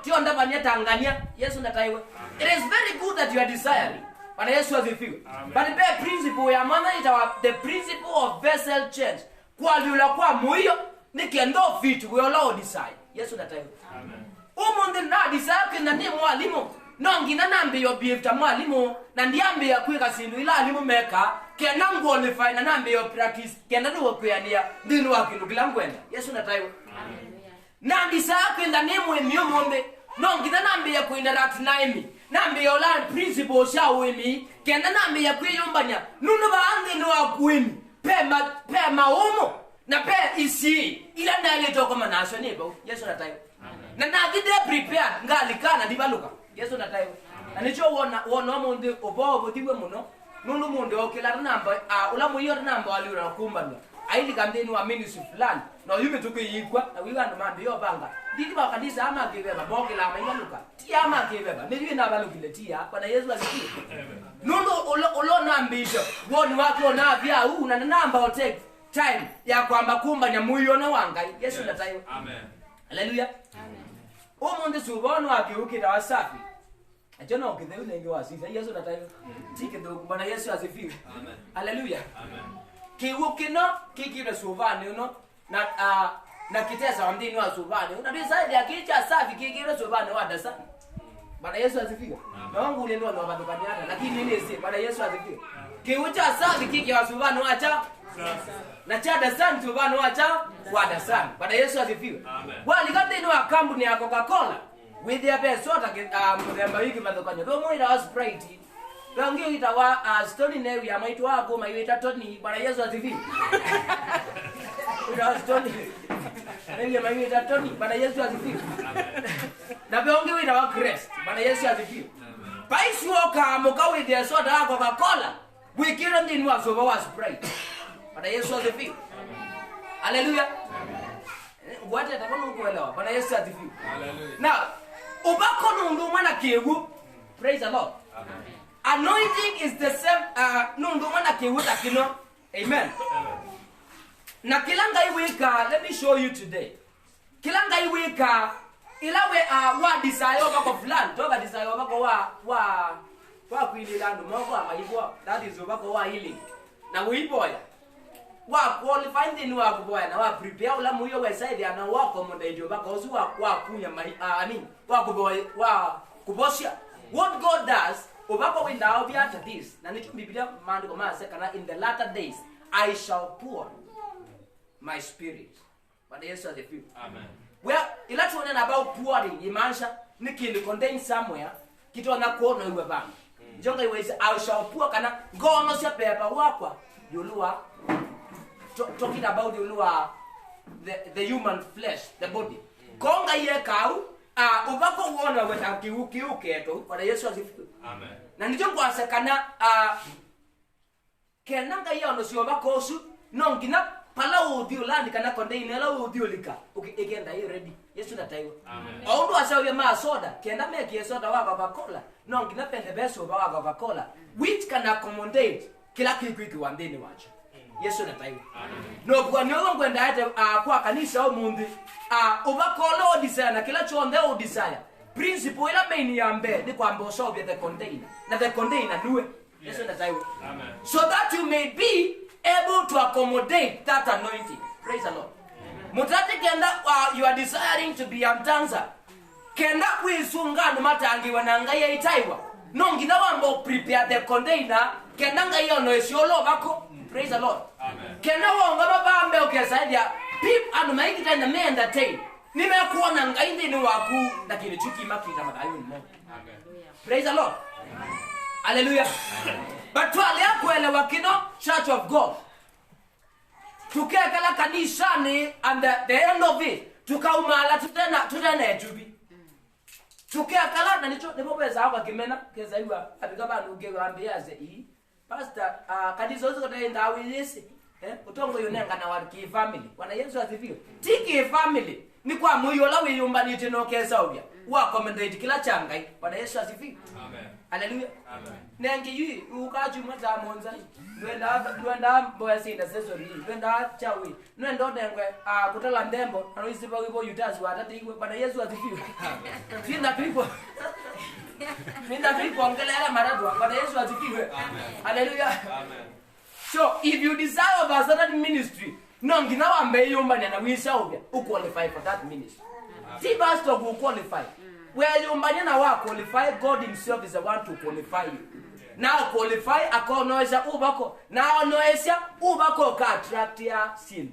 tio ndabanya Tanganyika. Yesu nataiwe. It is very good that you are desiring. Bwana Yesu asifiwe. But the principle ya maana itawa the principle of vessel change. Kwa liula kwa moyo nikendo fit we all desire. Yesu nataiwe. Amen. Umundi na desire kina ni mwalimu. Nongi na nambe yo biefta mwalimu na ndiambe ya kuika sindu ila alimu meka kena qualify na nambe yo practice kena ndo kuyania ndinu wakindu kila ngwenda. Yesu nataiwe. Amen. Nambi saa kwenda nemu emiyo mombe nongi na nambi ya kuinteract naimi nambi ya ola principle sha wemi kenda nambi ya kuyumbanya nunu baange no akuimi pema umo na pe isi ila ndale toko manasho nebo. Yesu natayo. Na nagide prepared ngalikana dibaluka. Yesu natayo. Na nicho wona monde obo diwe muno nunu monde okela namba ula muyo namba aliura kumbana aili kamdeni wa ministry fulani no yume tukuyikwa na wiwa ndo mambi yo banga didi ba kanisa ama kebeba boke la mainga luka ti ama kebeba meji na balukile ti Bwana Yesu asifiwe. Nunu ulo nambisho woni wako na vya na namba o take time ya kwamba kumba nyamuyo na wangai Yesu ndatayo. Amen. Haleluya. Amen. Omunde subonu akiukira wasafi. Ajona ukidheu nengi wasifa Yesu ndatayo. Tike ndo bwana Yesu asifiwe. Amen. Haleluya. Amen. Kiukino kikire subani uno na kitesa wamdini wa subani. Unadecide akicha safi kikire subani wadasa. Bwana Yesu asifiwe. Na wangu ule ndo wabado kaniana lakini nini si Bwana Yesu asifiwe. Kiucha safi kiki wa subani wacha na chada sana subani wacha wada sana. Bwana Yesu asifiwe. Amen. Wali kati ni wa kampuni ya Coca-Cola with their best soda mremba hiki madokanya. Ndio mwira wa Sprite. Ndio itawa story newe ya maitu wako maiweta Tony. Bwana Yesu asifiwe. Ndio story. Ndio maiweta Tony. Bwana Yesu asifiwe. Na beonge wina wa Christ. Bwana Yesu asifiwe. Paisi woka moka with their soda ya Coca-Cola. Wikira ndini wa soba wa Sprite. Bwana Yesu asifiwe. Hallelujah. Wote atakono kuelewa. Bwana Yesu asifiwe. Hallelujah. Now, ubako nundu mwana kegu. Praise the Lord. Amen. Anointing is the same nundu mwana kegu takino. Amen. Na kilanga iweka, let me show you today. Kilanga iweka ilawe wa disayo bako fulani, toka disayo bako wa kuililandu moko amaibwa. That is bako wa healing. Na uiboya. Wa qualify ndini wa kuboya na wa prepare ula muyo website ana wa accommodate bako osu wa kunya wa kuboya wa kubosha. What God does obako winda obi after this na nitu Biblia maandiko maseka in the latter days I shall pour my spirit. But Yesu asifiwe. Amen. Well, ila tuonena about pouring imansha nikili contain somewhere kitona kuona iwe bang. Jonga iwe I shall pour kana ngono sia pepa wakwa yulua talking about yulua the human flesh, the body. Konga ye kau ubako uona weta kiuke to Bwana Yesu asifiwe. Amen. Na nijongo asekana kenanga yono sio bako su nongina pala udio landi kana container la udio lika ukigenda hiyo ready Yesu nataiwa. Amen. Aundo asawe ma soda kenda meki soda wa Coca-Cola nongina pende beso wa Coca-Cola which can accommodate kila kitu wandeni wacha Yesu nataiwa. No kwa nyo ngwenda hata kwa kanisa au mundi ubakola odisaya na kila chonde odisaya principle ila main ya mbe ni kwamba usobe the container na the container duwe Yesu nataiwa. Amen. So that you may be able to accommodate that anointing. Praise the Lord. Mutati kenda you are desiring to be a dancer. Kenda kuisunga no matangi wananga ya itaiwa. Nongina wambo prepare the container kenda ngayo no esiolo bako. Praise the Lord. Amen. Kenda wonga babambe okesaidia pip anu maikita na me entertain. Nimekuona ngaindi ni waku lakini chuki makita madayo ni mo. Amen. Praise the Lord. Amen. Hallelujah. But wale akuelewa kino Church of God. Tukekala kanisani and the end of it tukaumala tutena etubi. Tukekala na nicho nebobeza hapa kimena keza iwa abikaba nugeambia ze pastor kadizo zote enda awilisi utongo yonenga na waki family. Bwana Yesu asifiwe. Tiki family ni kwa moyo la wiyumba ni tino kesa obya. Wa commendate kila changai. Bwana Yesu asifiwe. Amen. Hallelujah. Amen. Nengi yi ukaji mwaza monza. Nwenda mboya sinda sesori. Nwenda chawi. Nwenda odengwe kutala ndembo. Anoisipa wibo yutazi watati iwe. Bwana Yesu asifiwe. Finda people. Finda people ongelea maradwa. Bwana Yesu asifiwe. Amen. Hallelujah. Amen. So if you desire of a certain ministry, nongina wambe yumba na wisa obya, qualify for that ministry. Si pastor who qualify. Where you na wa qualify, God himself is the one to qualify you. Now qualify akonoesha ubako. Now noesha ubako ka attract ya sin.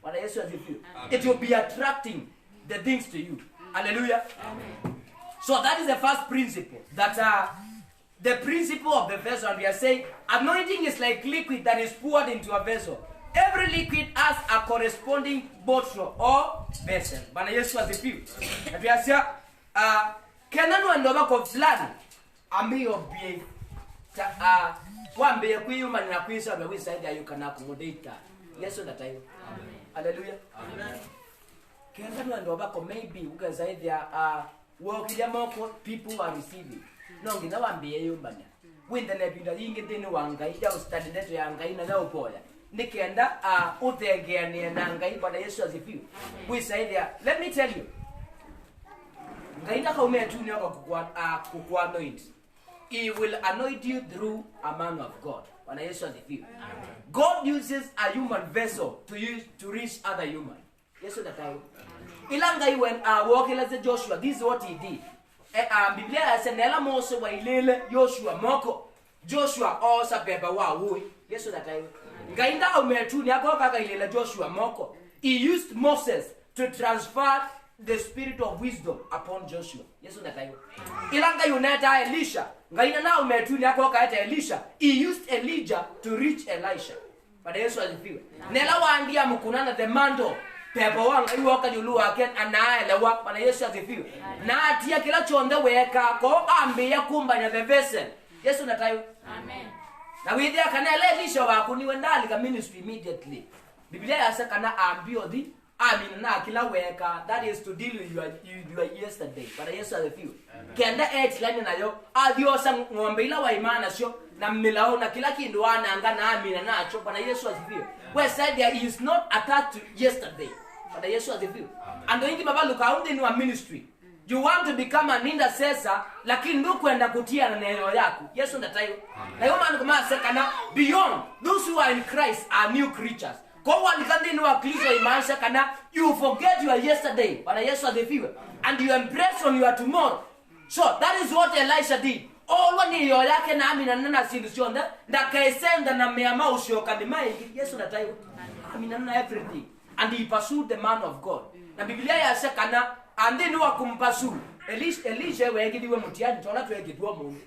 Bwana Yesu asifiwe. It will be attracting the things to you. Hallelujah. Amen. So that is the first principle. That the principle of the vessel, and we are saying anointing is like liquid that is poured into a vessel. Every liquid has a corresponding bottle or vessel. Bwana Yesu asifiwe. Na we are saying kenano ndoba ko fulani ambiyo bie wambe kuyuma na kuisa na wisa ndio you can accommodate. Yesu ndatayo. Amen. Hallelujah. Amen. Kenano ndoba ko maybe ukazaidi wokilia moko people are receiving. Nongi na wambe yumba. Wenda na binda yingi tena wangai ya study leto ya ngai na upoya. nikienda utengeanie na ngai. Bwana Yesu asifiwe. We say there, let me tell you, ngai ndakaumia tu nyoka kukuanoint. He will anoint you through a man of God. Bwana Yesu asifiwe. God uses a human vessel to reach other human. Yesu natayo. Ilanga when walking as Joshua, this is what he did. Biblia yasenela Mose wa ilele Joshua moko. Joshua osa beba wa hui. Yesu natayo. Ngainda umetu ni akoka ilele Joshua moko. He used Moses to transfer the spirit of wisdom upon Joshua. Yesu natayo. Ilanga yuneta Elisha. Ngaina na umetu ni akoka ete Elisha. He used Elijah to reach Elisha. Bwana Yesu asifiwe. Nela waandia mkunana the mantle. Pepo wanga iwoka julu wake anaelewa. Bwana Yesu asifiwe. Na atia kila chonde weka ko ambia kumbanya the vessel. Yesu natayo. Amen. Na withia kanele Elisha wakuniwe ndali ka ministry immediately. Biblia yasa kana ambio di amina na kila weka, that is to deal with your yesterday. Bwana Yesu asifiwe. Kenda lani nayo adiosa ngombe ila wa imana sio na milao na kila kindu anga na amina nacho. Bwana Yesu asifiwe. We said there is not attached to yesterday. Bwana Yesu asifiwe. And wengi baba luka undi ni wa ministry. You want to become an intercessor, lakini ndio kwenda kutia na neno yako. Yesu ndatayo. Na hiyo maana kama sekana beyond those who are in Christ are new creatures. Kwa walikandi ni wa Kristo imanisha kana you forget your yesterday. Bwana Yesu asifiwe. And you embrace on your tomorrow. So that is what Elisha did. All ni yo yake na amina nana sindusionda ndakaisenda na meama ushoka ni maingi. Yesu ndatayo. Amina na everything. And he pursued the man of God. Na Biblia yasa kana andi ni wa kumpasu. Elisha wegidiwe mutiani tola twegidwa Mungu.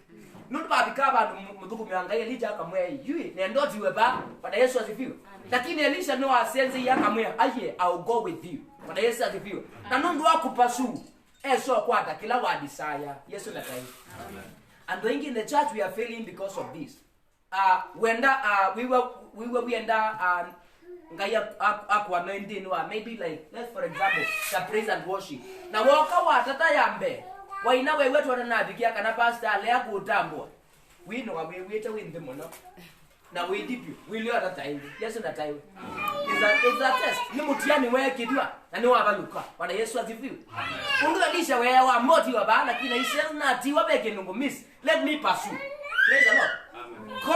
Nundu babikaba muthuku mianga Elisha akamwe yui nendo diwe ba. Bwana Yesu asifiwe. Lakini Elisha no asenze yakamwe aye I'll go with you. Bwana Yesu asifiwe. Na nundu wa kupasu eso kwata kila wa desire. Yesu ndatayo. And going in the church we are failing because of this. When we end ngaya akwa 19 wa maybe like let's for example the praise and worship na woka watata yambe waina wewe tu na bikia kana pastor ale akutambwa we know we wait win them no na we deep you we live at time. Yesu that time is a test ni mutiani wewe kidwa na ni wabaluka. Bwana Yesu asifiwe. Ungalisha wewe wa moti wa bana kina isema na ti wabeke nungu miss let me pursue. Praise the Lord. Amen. Go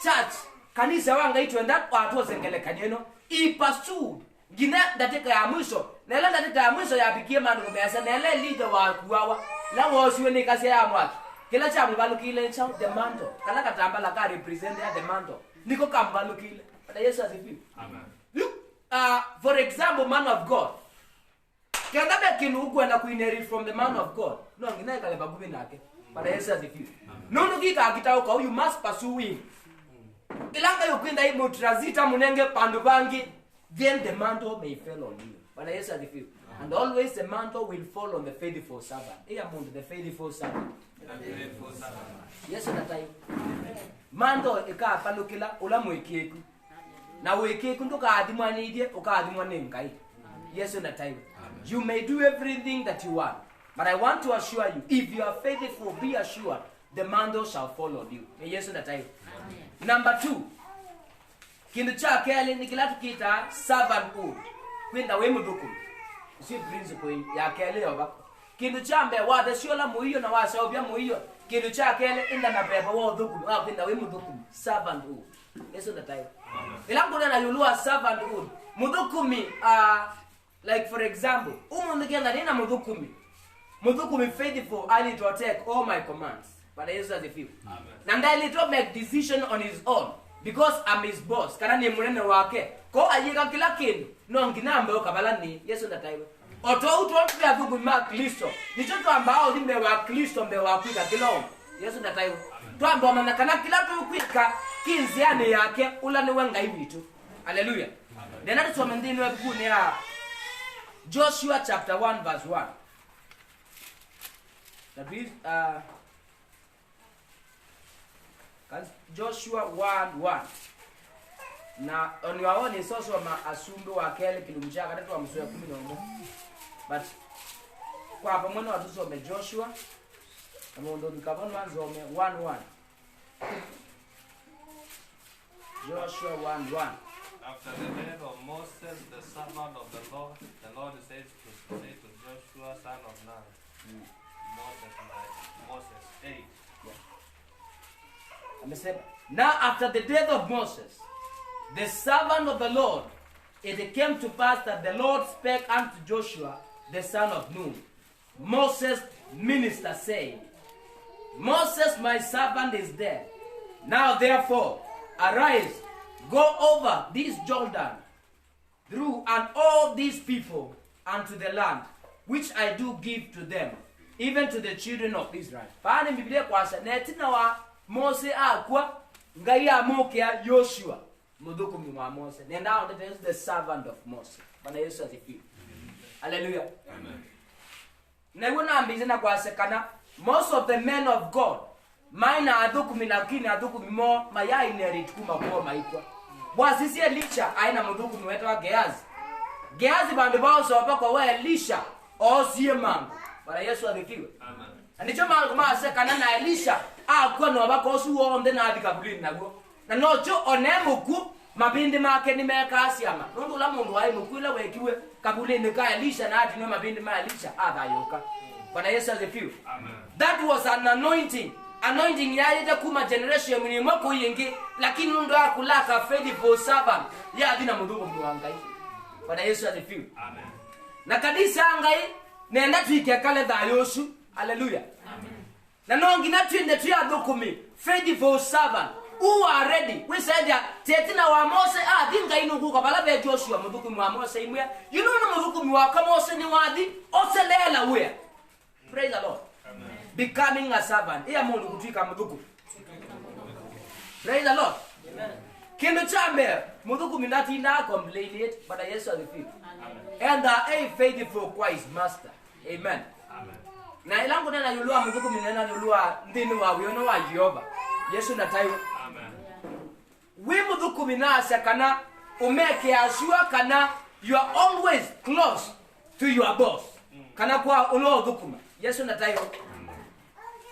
church kanisa wanga itwenda watu wasengele kanyeno ipasu gina dateka ya mwisho nela dateka ya mwisho ya bikie mandu kumesa nela leader wa kuwawa la wosiwe ni kasi ya mwaki kila chamu balukile cha the mantle kala katamba la ka represent the mantle niko kambalukile. Bwana Yesu asifiwe. Amen. Look, for example man of God kenda bekinu ugwenda kuinherit from the man of God no ngina kale bagubi nake. Bwana Yesu asifiwe. Nundu kita uka you must pursue him. Ilanga yokwenda hii transit munenge pandu bangi then the mantle may fall on you. Bwana Yesu asifiwe. And always the mantle will fall on the faithful servant. Iya mundu the faithful servant. Yesu natayo. Mantle ikapalukila ula mwekeku. Na wekeku ndo kaadimwanidie ukaadimwane ngai. Yesu natayo. You may do everything that you want. But I want to assure you, if you are faithful, be assured the mantle shall fall on you. Yesu natayo. Number 2. Kindu cha kele ni kila tukita servanthood. Kwenda we muduku. Si principle ya kele yoba. Kindu cha mbe wa the shola muiyo na wa saobia muiyo. Kindu cha kele inda na beba wa duku. Wa kwenda we muduku. Servanthood. Yesu natayo. Ilangu na yulua servanthood. Mudukumi like for example, umundu kenda nina mudukumi. Mudukumi faithful ali to take all my commands. But Yesu asifiwe. Amen. Na ndali to make decision on his own because I'm his boss. Kana ni munene wake. Ko ayika kila kindu. No nginambe okabalani. Yesu ndatayo. Oto uto pia dhugu ma Kristo. Ni choto ambao dimbe wa Kristo mbe wa kwika kilo. Yesu ndatayo. To ambao manakana kila tu kwika kinziani yake ula ni wenga hivi tu. Hallelujah. Nena tusome ndini webu ni Joshua chapter 1 verse 1. That is Joshua 1:1. Na on your own is also ma asumbe wa kele kilumjaka katatu wa msuya 11. But kwa hapa mwana watusome Joshua na mwondo nikabona wanzome 1:1. Joshua 1:1. After the death of Moses, the servant of the Lord says to Joshua, son of Nun, Moses 8. Amesema, now after the death of Moses, the servant of the Lord, it came to pass that the Lord spake unto Joshua, the son of Nun, Moses' minister, saying, Moses, my servant, is dead. Now therefore, arise, go over this Jordan, through and all these people unto the land, which I do give to them, even to the children of Israel. Paani Biblia kwasa netina wa Mose akwa ngai amukia Joshua mudhukumi wa Mose. And now that is the servant of Moses. Bwana Yesu asifiwe. Hallelujah. Amen. Na wuna ambizina kwasa kana most of the men of God maina adhukumi lakini adhukumi mo mayai neritukuma kwa maikwa. Bwasisi Elisha aina mudhukumi wetu wa Gehazi. Gehazi bandu bao sopa kwa we Elisha osie mangu. Bwana Yesu asifiwe. Amen. Ndicho mangu maase kana na Elisha akwa no bakosu wonde na adikabulini nago. Na nocho onemuku mabindi make ni meka asiama. Nundu la mundu wai mukwila wekiwe kabulini ka Elisha na ati no mabindi ma Elisha adayoka. Bwana Yesu asifiwe. Amen. That was an anointing. Anointing ya kuma generation mwenye mwako yingi lakini nundu akulaka faithful servant ya adina mudugo mwangai. Bwana Yesu asifiwe. Amen. Na kadisa angai nenda tuike kale da Yosu. Hallelujah. Amen. Na nongi na twinde tuya dokumi faithful servant who are ready. We said that tetina wa Mose dinga inu kwa bala be Joshua mudukumi wa Mose imwe. You know no mudukumi wa Mose ni wadi oselela we. Praise the Lord. Amen. Becoming a servant. Iya mundu kutwika mudukumi. Praise the Lord. Amen. Kindu chambe mudukumi natinda complain it but Yesu alifiwa. And a faithful Christ master. Amen. Amen. Na ilangu nena yulua mudukumi nena yulua ndinu wa wiono wa Jehova. Yesu nataiwa. Amen. We mudukumi na sakana umeke asua kana you are always close to your boss. Kana kwa ulo mudukuma. Yesu nataiwa.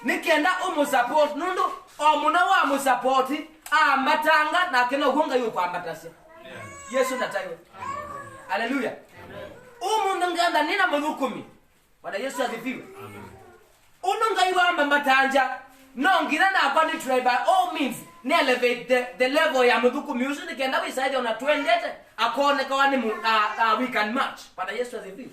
Nikienda support nundu omuna wa musupporti matanga na kena gonga yuko ambatasi. Yesu nataiwa. Hallelujah. Umundu nganda nina mudukumi. Bwana Yesu asifiwe. Amen. Ununga iwamba matanja nongira na kwani try by all means ne elevate the level ya mudukumi usudi kenda we side on a 20 akone kwa ni we can match. Bwana Yesu asifiwe.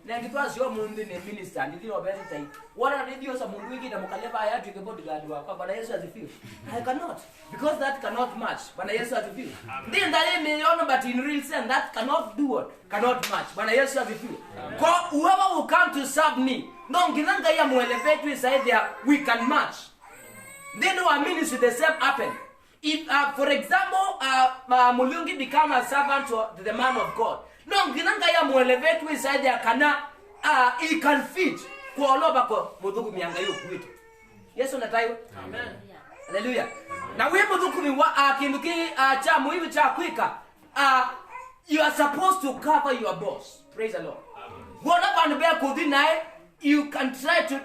Na nditwa sio mundu ni minister ndilo bezi tai. Wana radio sa mundu wiki na mukaleva ayatu ke bodyguard wako. Bwana Yesu asifiwe. I cannot because that cannot match. Bwana Yesu asifiwe. Ndiye ndale milioni but in real sense that cannot do what? Cannot match. Bwana Yesu asifiwe. Kwa whoever will come to serve me, no nginanga ya muelevate we say there we can match. Then our ministry the same happen. If for example Mulungi become a servant to the man of God, no nginanga ya muelevate we say there kana he can fit kwa oloba kwa mudhuku mianga yo kwetu. Yesu nataiwa. Amen. Hallelujah. Na we mudhuku mi wa kinduki cha muhimu cha kwika you are supposed to cover your boss. Praise the Lord. What about the kudinai you can try to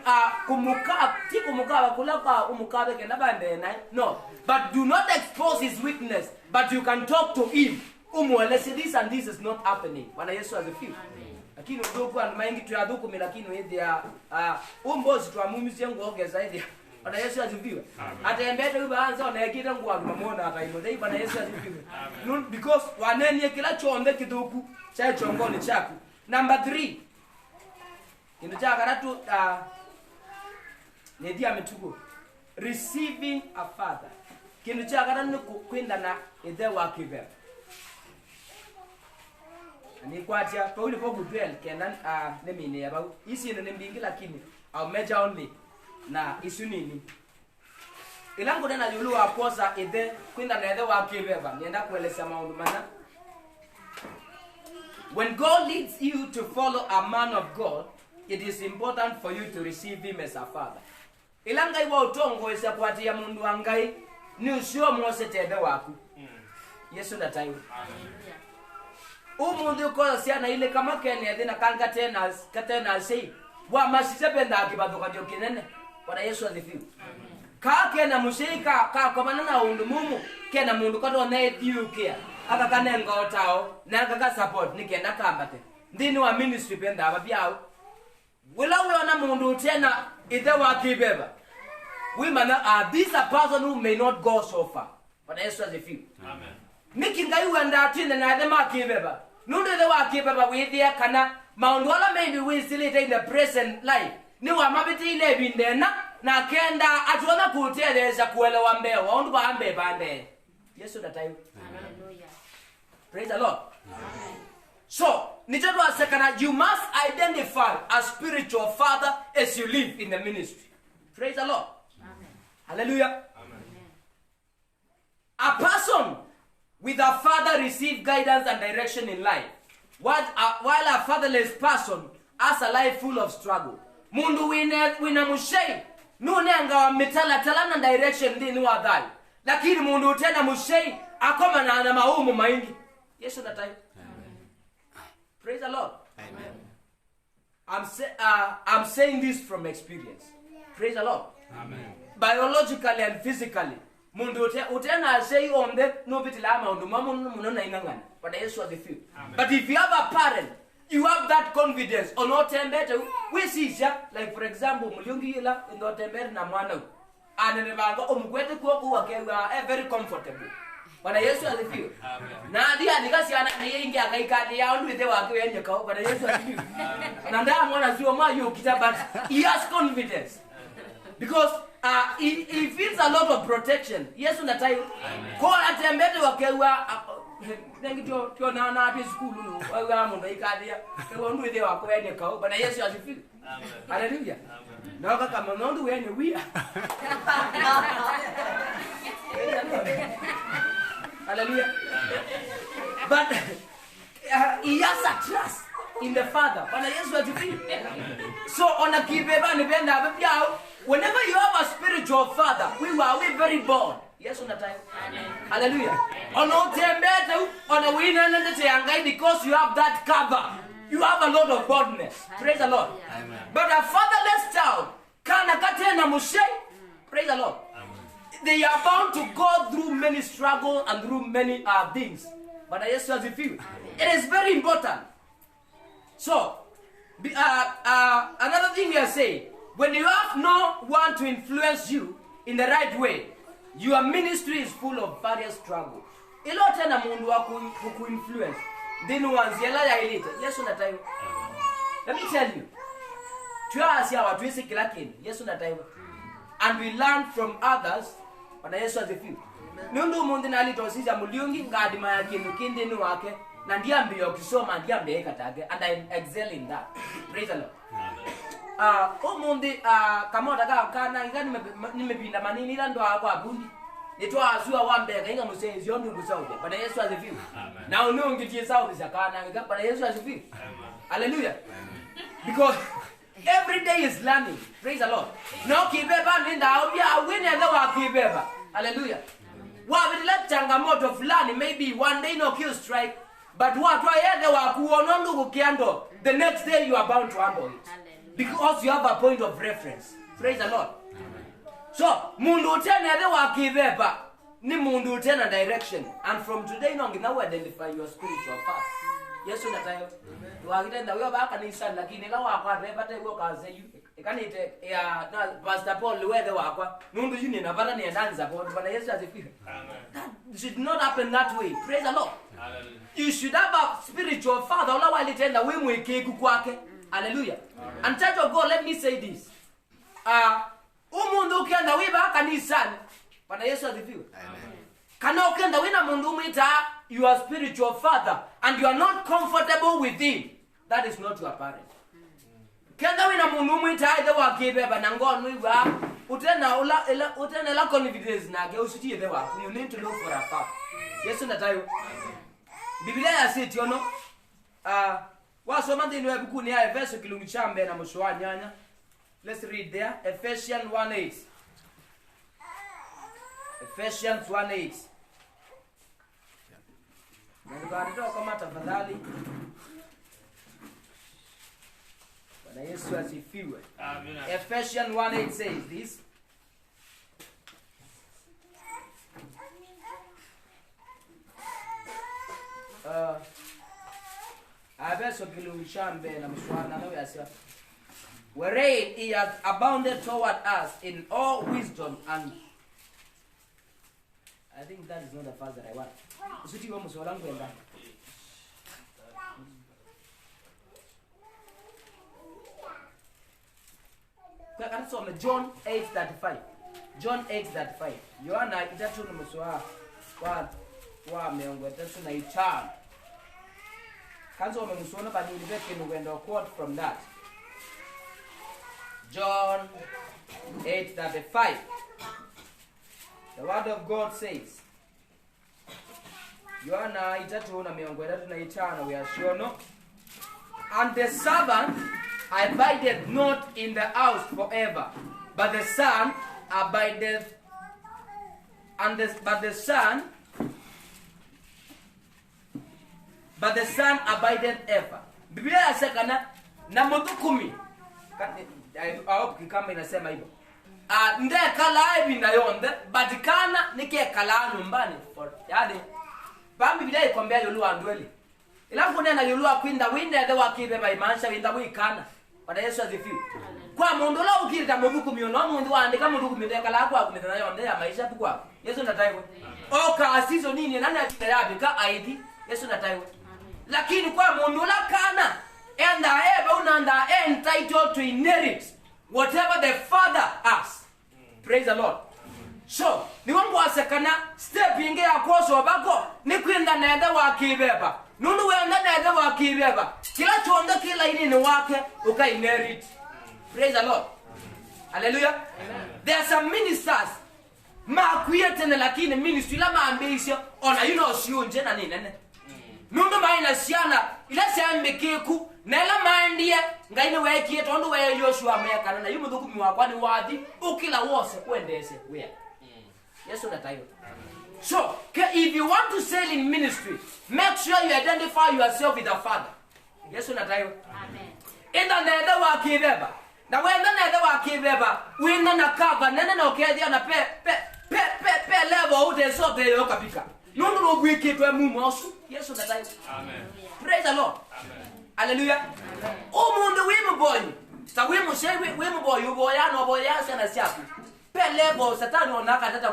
kumukaba kulapa umukabe kenabande nai. No, but do not expose his weakness, but you can talk to him. Umueleze this and this is not happening. Bwana Yesu asifiwe. Lakini udogo and maingi tu yaduku lakini hivi umbozi tu amumisi ngo ogeza hivi. Bwana Yesu asifiwe. Atembete ubaanza onekita ngo amamona ataimo. Dei Bwana Yesu asifiwe. Because waneni kila chonde kidoku cha chongoni chako. Number 3. Kindu cha karatu nedia metugo receiving a father. Kindu cha karatu kwenda na ede wakibe. Ni kwacha Pauli po gudwel kenan nemine yaba isi no nembingi lakini au meja only na isunini ilango na yulu akosa ede kwenda na ede wakibeba nienda kueleza maundu mana. When God leads you to follow a man of God, it is important for you to receive him as a father. Ilanga iwa utongo isa kwatia mundu angai ni usio mwose tebe waku. Yesu nataiwa. Umundu kwa siana ile kama kene adina kanga tena sei wa masisebe nda kibado kajo kinene. Bwana Yesu asifiwe. ka kena mushika ka komana na undu mumu kena mundu kato na yukia aka kanengo tao na aka support nikenda kambate ndini wa ministry penda ababyao wila na mundu tena ite wakibeba we man this a person who may not go so far but Yesu asifiwe. Amen. Nikinga yuenda tine na the makibeba nundu the wakibeba withia kana maundu ala maybe we still in the present life ni wa mabiti ile bindena na kenda atuona kuteleza kuelewa mbeo waundu baambe bande Yesu datai. Hallelujah. Praise the Lord. Amen. So nitadwa sekana you must identify a spiritual father as you live in the ministry. Praise the Lord. Amen. Hallelujah. Amen. A person with a father receives guidance and direction in life, while a fatherless person has a life full of struggle. Mundu wina mushei nunenga wa mitala talana direction ndini wa dhali, lakini mundu tena mushei akoma na maumu maingi. Yesu datai. Praise the Lord. Amen. I'm saying this from experience. Praise the Lord. Amen. Biologically and physically, mundu utena say on the no bitilama undu mamu munona ingangana. But Yesu asifiwe. But if you have a parent, you have that confidence. On otembete we see like for example mulungi ila ndo tembere na mwana anene banga omugwete ko kuwa very comfortable. Bwana Yesu asifiwe. Amen. Na dia nikasiana na yeye ingia akaikadi ya ndu ite wake yenye kao. Bwana Yesu asifiwe. Na ndio mwana sio mayo but he has confidence. Because he feels a lot of protection. Yesu natai. Ko atembete wakewa nengi tio na ati school no wa mundu ikadi ya ko ndu ite wake yenye kao. Bwana Yesu asifiwe. Amen. Hallelujah. Amen. Na kama ndu wenye wia. Hallelujah. But he has a trust in the Father. So on a kibeba nipenda abyao, whenever you have a spiritual father, we were very born. Yes on the time. Hallelujah. On otembete on a winner and because you have that cover, you have a lot of boldness. Praise the Lord. Amen. But a fatherless child kana katena mushe. Praise the Lord. They are bound to go through many struggles and through many things. But yes, as if you, it is very important. So, another thing we are saying, when you have no one to influence you in the right way, your ministry is full of various struggles. Ilo tena mundu wa ku influence. Dinu wanziela ya ilita. Yesu nataiwa. Let me tell you. Tuwa asia watu isi kila kini. Yesu nataiwa. And we learn from others. Bwana Yesu asifiwe. Nundu mundu nalitosisha muliungi ngadi maya kinu kindini wake na ndiambia ukisoma ndiambia ikatage and I excel in that. Praise the Lord. Mundi kama utaka kana ingani nimepinda manini ila ndo hapo abundi. Nitwa azua wambeka inga musenzi yondu ngusaude. Bwana Yesu asifiwe. Na unungitie sauti za kana Bwana Yesu asifiwe. Hallelujah. Because every day is learning. Praise the Lord. No kibeba ninda obia wini ndo wa kibeba. Hallelujah. Wa bila changamoto fulani maybe one day no kill strike but what why wa kuona ndugu kiando the next day you are bound to handle it. Because you have a point of reference. Praise the Lord. So mundu tena ndo wa kibeba ni mundu tena direction and from today no ngina identify your spiritual path. Yesu natayo. Wakitenda wewe baka ni sana lakini kama kwa repata hiyo kaze you ikanite ya na Pastor Paul wewe wakwa nundu yuni na bana ni ndanza kwa Bwana Yesu asifiwe. Amen. That should not happen that way. Praise the Lord. Hallelujah. You should have a spiritual father ola walitenda wewe mwekegu kwake. Hallelujah. And church of God, let me say this. Umundu ukienda wiba kanisani Bwana Yesu asifiwe. Amen. Kana ukienda wina mundu mwita your spiritual father and you are not comfortable with him, that is not your parent. Kenda wina mundu mwita either wa kibeba na ngono iwa utena la confidence na ge usitie the wa you need to look for a father. Yesu natayo. Biblia yasiti ono wasoma ndino ebukuni ya Efeso kilungu chambe na mushwa nyanya. Let's read there. Ephesians 1:8. Ephesians 1:8. Ndio kama tafadhali. Bwana Yesu asifiwe. Amen. Ephesians 1:8 says this. abeso kilushambe na mswana na yasema wherein he has abounded toward us in all wisdom and I think that is not the verse that I want. Usiti wa mswala wangu enda. Kwa kanasoma John 8:35. John 8:35. Yohana itatu na mswala wa miongo itatu na itano. Kanzo wamemsona bani ulibeke ngwenda quote from that. John 8:35. The word of God says, Yohana itatu na miongo itatu na itano we are sure no. And the servant abideth not in the house forever, but the son abideth, but the son abideth ever. Biblia yasema na mtu 10. Au kama inasema hivyo. Nde kala hivi na yonde badikana nike kala nyumbani for yani bambi Biblia ikwambia yolua ndweli. Ilafu nena yolua kwinda winde the wakibe by mansha winda wikana. Bwana Yesu asifiwe. Kwa mundu la ukirita mubuku miono mundu andika mundu kumide kala kwa kumide na yonde ya maisha kwa. Yesu nataiwe. Oka asizo nini nani atayabika aidi. Yesu nataiwe. Lakini kwa mundu la kana enda ebe unanda entitled to inherit whatever the Father has. Praise the Lord. So, ni wangu asekana step inge ya koso bako ni kwenda naenda wakibeba. Nunu wenda naenda wakibeba. Kila chonda kila ini ni wake uka inherit. Praise the Lord. Hallelujah. Amen. There are some ministers makuiyete lakini ministry la maambisho ona siunje na nini. Nundu maina siana ila siambe keku na ila maandie ngaine wekie tondo we Yoshua mekana na yumu dhukumi wakwani wadi ukila wose kuendese wea. Yesu natayo. So, if you want to sail in ministry, make sure you identify yourself with the Father. Yesu natayo. Amen. Enda nede wakibeba. Na wenda nede wakibeba, wenda na cover nene na okedia na pe level ute so pe yo kapika. Nundu no gwiki twa mumosu. Yesu natayo. Amen. Praise the Lord. Amen. Hallelujah. Amen. Omundu wimu boy. Sa wimu shewe wimu boy uboya no boya sana siaku. Pe level satani onaka tata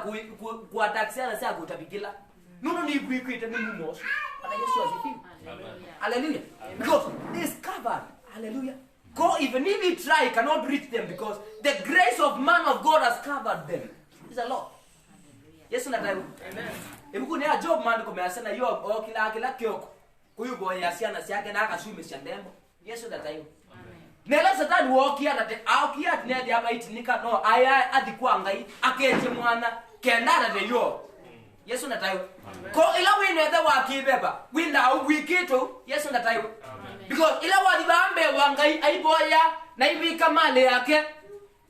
ku attack sana siaku utabikila. Nundu ni gwiki twa mumosu. Bwana Yesu asifiwe. Hallelujah. Hallelujah. Because this covered. Hallelujah. Go even if you try, you cannot reach them because the grace of man of God has covered them. Praise the Lord. Yesu natayo. Amen. Ebuku ne job man ko measana yo kila kyoko. Kuyu boy yasiana siake na akashume shandembo. Yesu natayo. Amen. Nela satani wokia na te aukia ne dia maitinika no aya adikwa ngai akeje mwana kendara de yo. Yesu natayo. Ko ila wine the wakibeba. Winda wikito Yesu natayo. Because ila wadibambe wangai aiboya na ibika male yake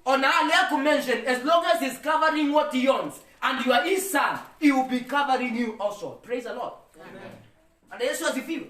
ona ale ku mention as long as he's covering what he owns and you are his son, he will be covering you also. Praise the Lord. Amen. And Yesu asifiwe.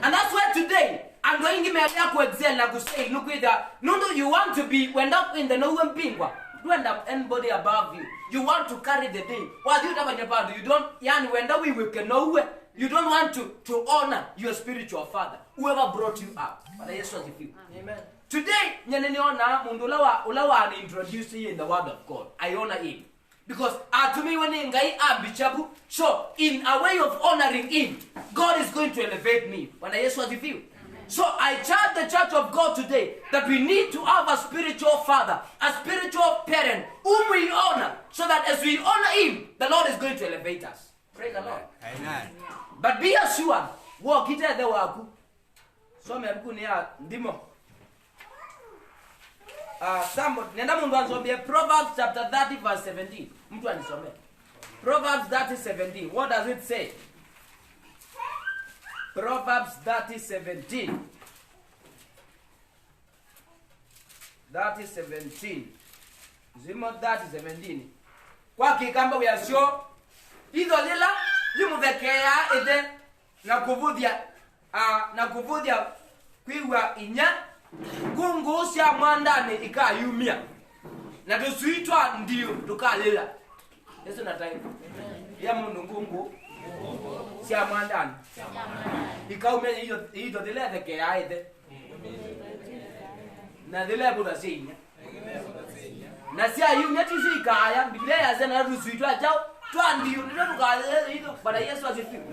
And that's why today I'm going to make you excel na ku say look with that. No, you want to be when up in the no one bingwa. You end up anybody above you. You want to carry the day. What do you have in your band? You don't yani when that we can know you don't want to honor your spiritual father, whoever brought you up. But Yesu asifiwe. Amen. Today, nyeneniona mundu ulawa introduce you in the word of God. I honor him. Because to me when ngai abichabu, so in a way of honoring him, God is going to elevate me. But Yesu asifiwe. So I charge the church of God today that we need to have a spiritual father, a spiritual parent whom we honor, so that as we honor him, the Lord is going to elevate us. Praise the Lord. Amen. But be assured, walk it the waku. So me mkuni ya ndimo. Somebody, nenda mungu ansombe Proverbs chapter 30 verse 17. Mtu anisombe. Proverbs 30:17. What does it say? Proverbs 30:17. 30:17. Zimo 30:17. Kwa kikamba we are sure ido lela yumuvekea ede na kuvudia kwiwa inya kungusha mwandani ikayumia na tusuitwa ndio tukalela. Yesu natayo. Ya mundu ngungu sia mwandani ikaume hiyo dile theke aithe na dile buda sinya na sia yumya tizikaya biblia yazena rusuitwa jao twandiyo ndio tukale hiyo bwana Yesu asifiwe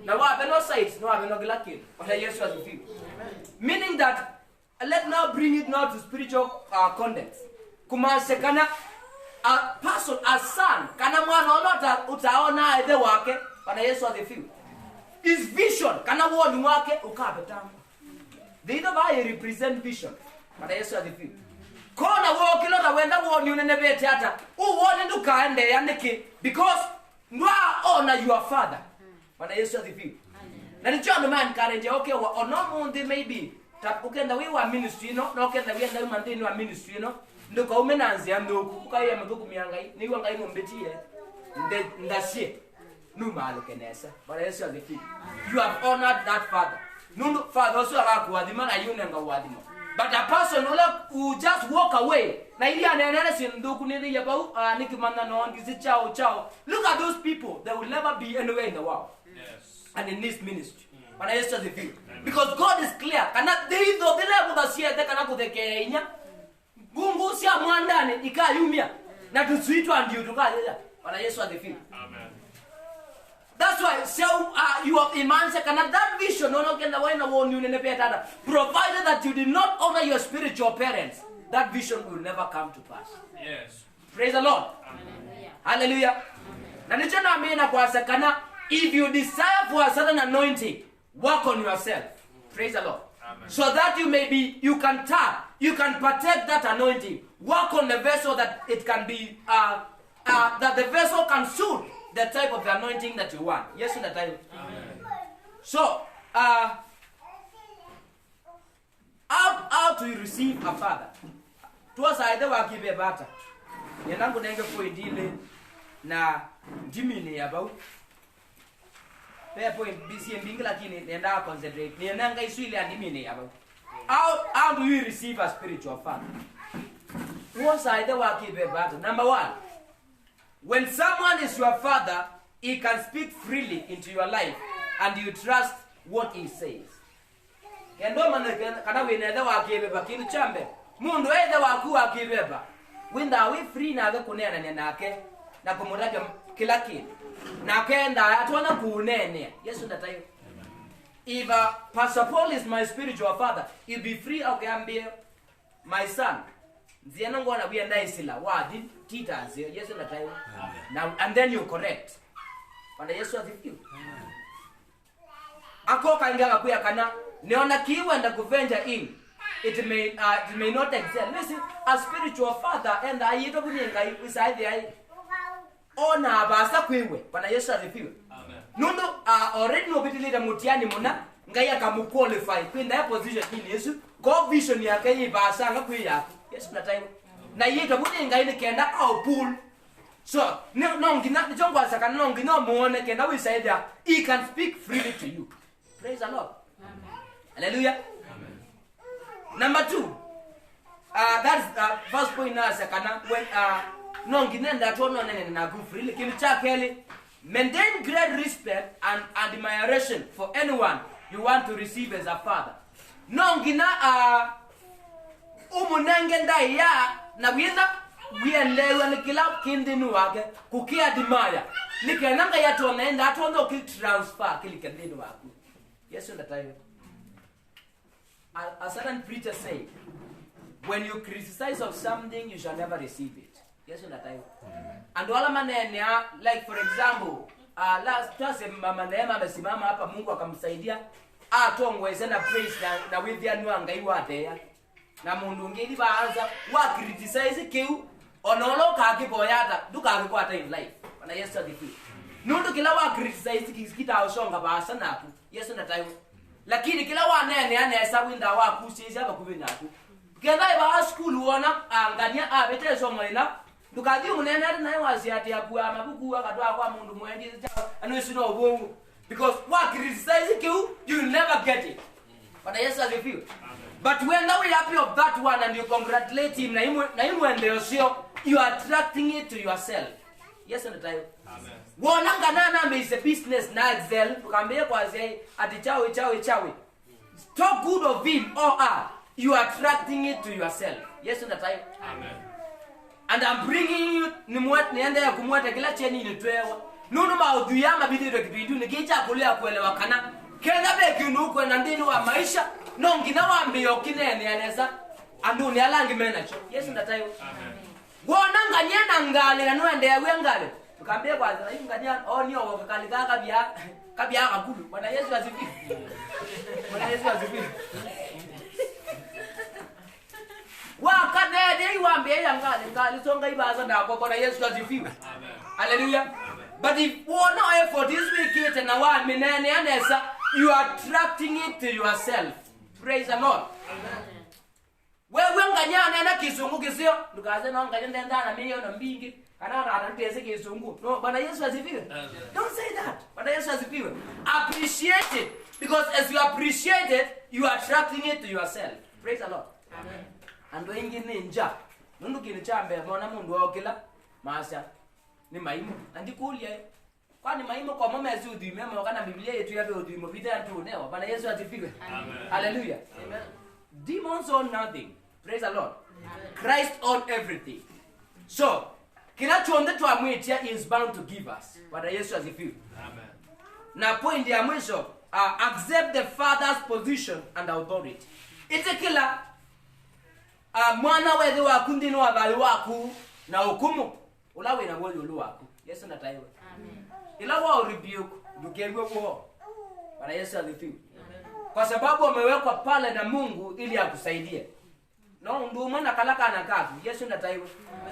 na wape no sides no wape no kila kitu bwana Yesu asifiwe meaning that let now bring it now to spiritual context kumasekana a person a son kana mwana onota utaona aithe wake bwana Yesu asifiwe his vision kana woni wake ukapetama they don't represent vision bwana Yesu asifiwe kona wo kilota wenda woni unenebete hata uwoni ndukaende yaniki because ndwa honor your father bwana Yesu asifiwe na ni John man karende okay wa no mundi maybe ukenda we wa ministry no ukenda we nda mandini wa ministry no nduka umenanzia nduku ukaiya muthuku miangai ni wa ngai mumbetie ndasie numalo kenesa bwana Yesu asifiwe you have honored that father nundu father also akakuadhima na yunenga uadhima but a person who just walk away na ili anenene sinduku ni yabau nikimana no ngisi chao look at those people they will never be anywhere in the world yes and in this ministry bwana Yesu asifiwe because God is clear kana hizo dile budasiete kana kuthekeinya gungu sia mwandane ikayumia na tusuitwa ndio tukalela bwana Yesu asifiwe amen that's why so you are immense kana that vision no kenda waina woni unenepea tada provided that you did not honor your spiritual parents that vision will never come to pass yes praise the Lord amen hallelujah na nicho naamini kwa sakana if you desire for a certain anointing work on yourself praise the Lord amen so that you can tap you can partake that anointing work on the vessel that it can be that the vessel can suit the type of the anointing that you want. Yes, in the time. Amen. So, how to receive a father? Tuwasa aidha wakibe bata. Nyenangu nenge poindile na jimini yabau. Pepo bisi mbingi lakini nenda concentrate. Nyenanga isuile andimini yabau. How do you receive a spiritual father? Tuwasa aidha wakibe bata. Number one. When someone is your father, he can speak freely into your life and you trust what he says. Kendo kana winethe wakibeba kindu chambe. Mundu ethe waku wakibeba. Winda we free na kunena nake na kumuraka kila kitu. Na kenda atwana kunene. Yesu ndatayo. If Pastor Paul is my spiritual father, he'll be free okay my son. Nziana ngona bienda isila wadi titans Yesu ndatayo. Now and then you correct. Bwana Yesu asifiwe. Akoka ingaga kuya kana neona kiwenda kuvenja in it may not excel. Listen, a spiritual father and ayito kuninga isaidi ai ona basa kwiwe. Bwana Yesu asifiwe. Amen. Nundo already no bitilita mutiani mona ngaya kamu qualify kwenda position in Yesu go vision yake ibasa ngakwiya. Yesu ndatayo. Na yito kuninga ine kenda au pool. So, no ngina jongwa sakana no ngina muone kenda we say that he can speak freely to you. Praise the Lord. Amen. Hallelujah. Amen. Number 2. That's first point na sakana when no ngina ndato no nene na go freely kini cha kele maintain great respect and admiration for anyone you want to receive as a father. No ngina umunenge ndai ya na wiza wielewa ni kila kindinu wake kukia dimaya nikenanga yato naenda atondo transfer kile kindinu wake. Yesu ndatayo. A certain preacher said, when you criticize of something you shall never receive it. Yesu ndatayo. And wala manene like for example last time mama Neema amesimama hapa Mungu akamsaidia atongweze na praise na withia nuanga iwatea na mundu ngeli baanza wa criticize kiu onolo kakiboyata dukakikwata in life. Bwana Yesu asifiwe. Nundu kila wa criticize kikita usonga basa naku. Yesu ndatayo. Lakini kila wa nene anesa winda wa kusisi aba kubinaku. Kenda ba school wona angania abetezo mwela dukadi munene na wazi ati akua mabuku akatwa kwa mundu mwendi anwesi no obongo because wa criticize kiu you will never get it. Bwana Yesu asifiwe. But when now we happy of that one and you congratulate him na imu and you are attracting it to yourself. Yes and tayo. Amen. Wonanga nana is a business na excel. Tukambia kwa say ati chawi. Talk good of him or her. You are attracting it to yourself. Yes and tayo. Amen. And I'm bringing you niende ya kumwata kila cheni ni twewa. Nunu maudhuyama bidiro kibidu nikicha kulia kuelewa kana. Kenda beki nuko na ndini wa maisha. Nongina wambio kinene yaneza. Anduni alangi menacho. Yes and tayo. Amen. Wonanga nyena ngale na nuende ya ngale. Tukambia kwa zana hii ngania oni owo kakalika kabia akulu. Bwana Yesu asifiwe. Bwana Yesu asifiwe. Wakadede iwambie ya ngale songa ibaza ndako Bwana Yesu asifiwe. Amen. Hallelujah. But if one effort is wicked na wa minene anesa, you are attracting it to yourself. Praise the Lord. Amen. Wewe nganyana na kizungu kisio ndukaze na nganya ndana milioni mbingi kana anateze kizungu. No, Bwana Yesu asifiwe. Don't say that. Bwana Yesu asifiwe. Appreciate it, because as you appreciate it, you are attracting it to yourself. Praise the Lord. Amen. And wengine nja nundu kinichambe mona mundu okila masha ni maimu andikulie kwani maimu kwa mama yesu udhimema kana Biblia yetu yabe udhimo bidha tunewa. Bwana Yesu asifiwe. Amen. Hallelujah. Amen. Demons own nothing. Praise the Lord. Amen. Christ owns everything. So kinachoonde tuamwitia is bound to give us. Bwana Yesu asifiwe. Amen. Na point ya mwisho, accept the father's position and authority. Itekila mwana wewe wakundi no abali waku na hukumu ulawe na woli ulu waku. Yesu nataiwe. Amen. Ila wa rebuke dukegwe kwa. Bwana Yesu asifiwe. Kwa sababu amewekwa pale na Mungu ili akusaidie. No ndio mwana kalaka anakafu. Yesu nataiwe.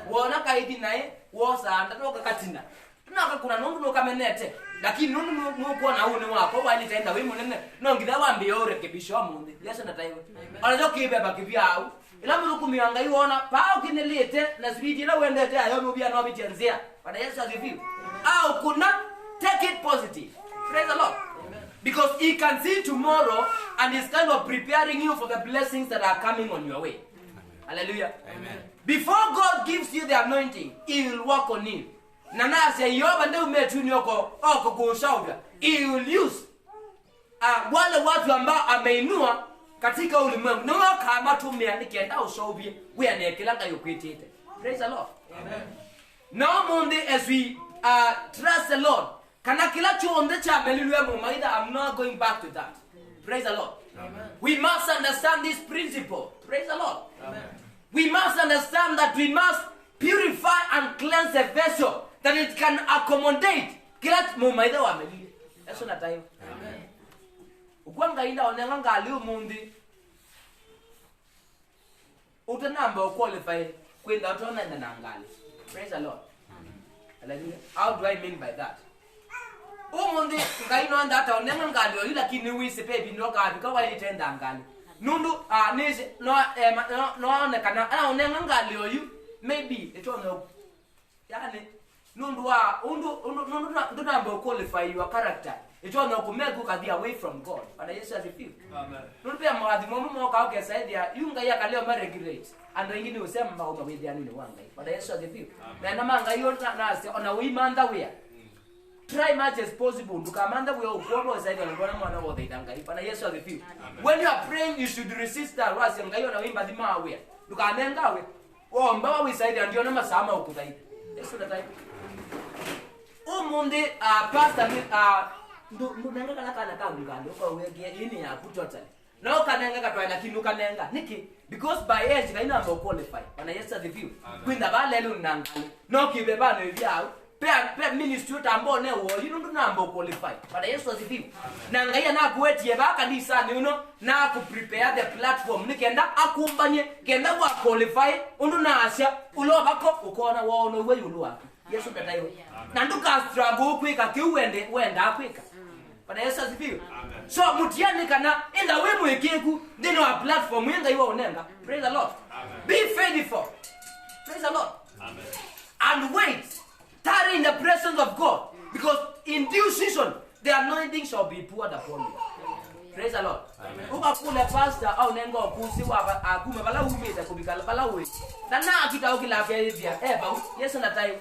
Wona kaidi naye wosa ndatoka katina. Tunaka kuna nungu no kamenete. Lakini nungu nuko na une wako wali tenda we munene. No ngida wambie orekebisho munde. Yesu nataiwe. Alajo kibeba kibyao. Ila muluku mianga iwona pao kinelete na sibiti la wendete ayo mubia no bitenzia. Bwana Yesu asifiwe. Au kuna take it positive. Praise the Lord. Amen. Because he can see tomorrow and is kind of preparing you for the blessings that are coming on your way. Hallelujah. Amen. Before God gives you the anointing, he will work on you. Nana say yoba ndio umetuni oko kushauri. He will use wale watu ambao ameinua katika ulimwengu. No kama tumeandika ndio ushauri we anaekelanga yokwitete. Praise the Lord. Amen. Now Monday as we trust the Lord. Kana kila chonde cha meliluwe mumaida, I'm not going back to that. Praise the Lord. Amen. We must understand this principle. Praise the Lord. Amen. We must understand that we must purify and cleanse the vessel that it can accommodate kila mumaida wa meliluwe. Eso natayo. Amen. Ukwanga inda onenga ngali umundi utanamba qualify kwenda utona na ngali. Praise the Lord. Hallelujah. How do I mean by that? Umundi ngaino anda hata onenga ngali yo lakini wisi pebi ndo ka bika ile tenda ngali. Nundu nisi no onekana ana onenga ngali yo maybe itono yani nundu wa nundu namba qualify your character. Itono kumegu ka be away from God. Bwana Yesu asifiwe. Amen. Nundu pia mwadi momo ka okesaidia yunga ya kaleo ma regulate. Ando ingine usema maomba with yani ni wanga. Bwana Yesu asifiwe. Na namanga yona nasi ona wimanda wea. Try much as possible ndukamanda we ukwobo zaidi ngona mwana wote idanga. Bwana Yesu asifiwe. When you are praying you should resist that wasi ngayo na wimba dima wea. Ndukamenga we. Omba we zaidi ndio na masama ukuzaidi. Yesu ndatai. Umundi pastor ndo nanga kana ngando kwa wege ini ya kutotally. No kanenga katwa lakini ukanenga niki because by age kaina amba qualify. Bwana Yesu asifiwe. Kwinda balelo nangale. No kibeba no vyao. Pe ministry tambone wo yinundu namba qualify. Bwana Yesu asifiwe. Nangaya na kuetie baka ni sana uno na ku prepare the platform nikenda akumbanye kenda kwa qualify undu na asya uloba ko ukona waona we yulwa. Yesu katayo. Nanduka struggle kwika kiwende wenda kwika. Bwana Yesu asifiwe. So mutiani kana enda we mwekeku ndino a platform yenga iwa onenga. Praise the Lord. Amen. Be faithful. Praise the Lord. Amen. And wait. Tarry in the presence of God, because in due season the anointing shall be poured upon you. Praise the Lord. Ukakule pastor au nengo kusi wa akume bala umita kubikala bala we. Na kita ukila kebia. Yes na time.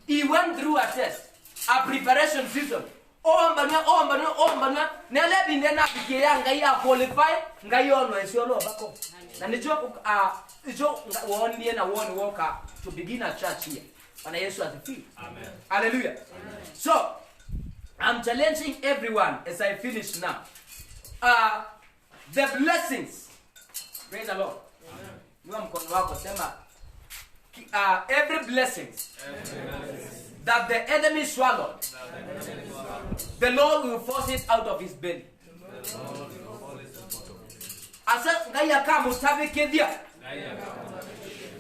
He went through a test, a preparation season. Omba nele binde na bikia ngai ya qualify ngai ono esiolo bako. Na nicho wondie na one walker to begin a church here. Bwana Yesu asifiwe. Amen. Hallelujah. Amen. So, I'm challenging everyone as I finish now. The blessings. Praise the Lord. Amen. Mkono wako sema every blessings that the enemy swallowed, the Lord will force it out of his belly. Asa ngaya kama utabekedia.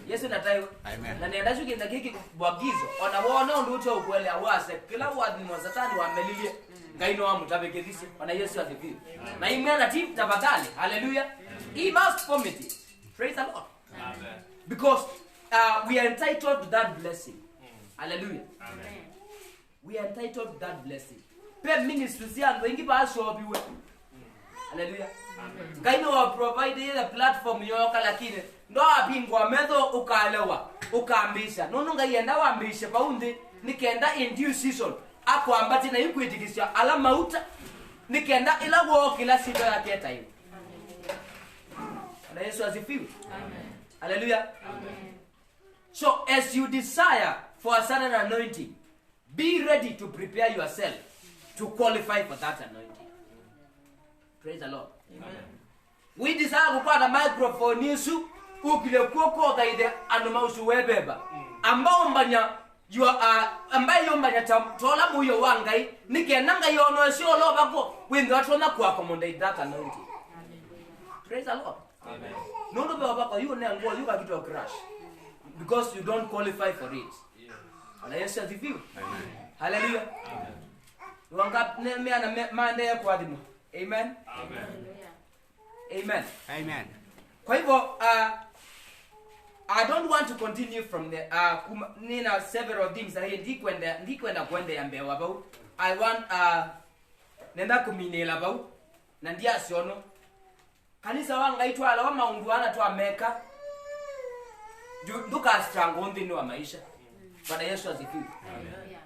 Yesu natayo. Amen. Na nienda shuki ndakiki bwagizo. Ona nducho ukwele awase. Kila wadi mwa satani wamelilie. Ngaino wa mutabekedisi. Bwana Yesu asifiwe. Na imana team tafadhali. Hallelujah. He must vomit it. Praise the Lord. Amen. Because we are entitled to that blessing. Hallelujah. Amen. We are entitled to that blessing. Pe ministries yangu ingi ba shobiwe. Hallelujah. Amen. Ngaino wa provide the platform yoka lakini ndo abingwa medho ukalewa ukaambisha nono ngaienda waambisha paundi nikenda in due season ako ambati na yukuitikisha ala mauta nikenda ila wo kila sito yake time. Na Yesu asifiwe. Amen. Hallelujah. Amen. So as you desire for a certain anointing, be ready to prepare yourself to qualify for that anointing. Praise the Lord. Amen. We desire kupata microphone Yesu ukile koko gaide anumausu webeba ambao mbanya you ambaye yombanya tola muyo wangai nikenanga yono esio loba ko windo atona ku accommodate that anointing. Praise the Lord. Amen. Nondo baba ko you na ngo you ka kitu crash because you don't qualify for it. Ala Yesu asifiwe. Amen. Hallelujah. Amen. Wanga me ana mande ya kwadimo. Amen. Amen. Amen. Amen. Kwa hivyo I don't want to continue from there. Nina several things that ndikwenda kwende yambewa about. I want nenda kuminela about na ndia siono. Kanisa wanga itwala wa maunduana tu ameka. Nduka strango ndini wa maisha. Bwana Yesu asifiwe. Amen.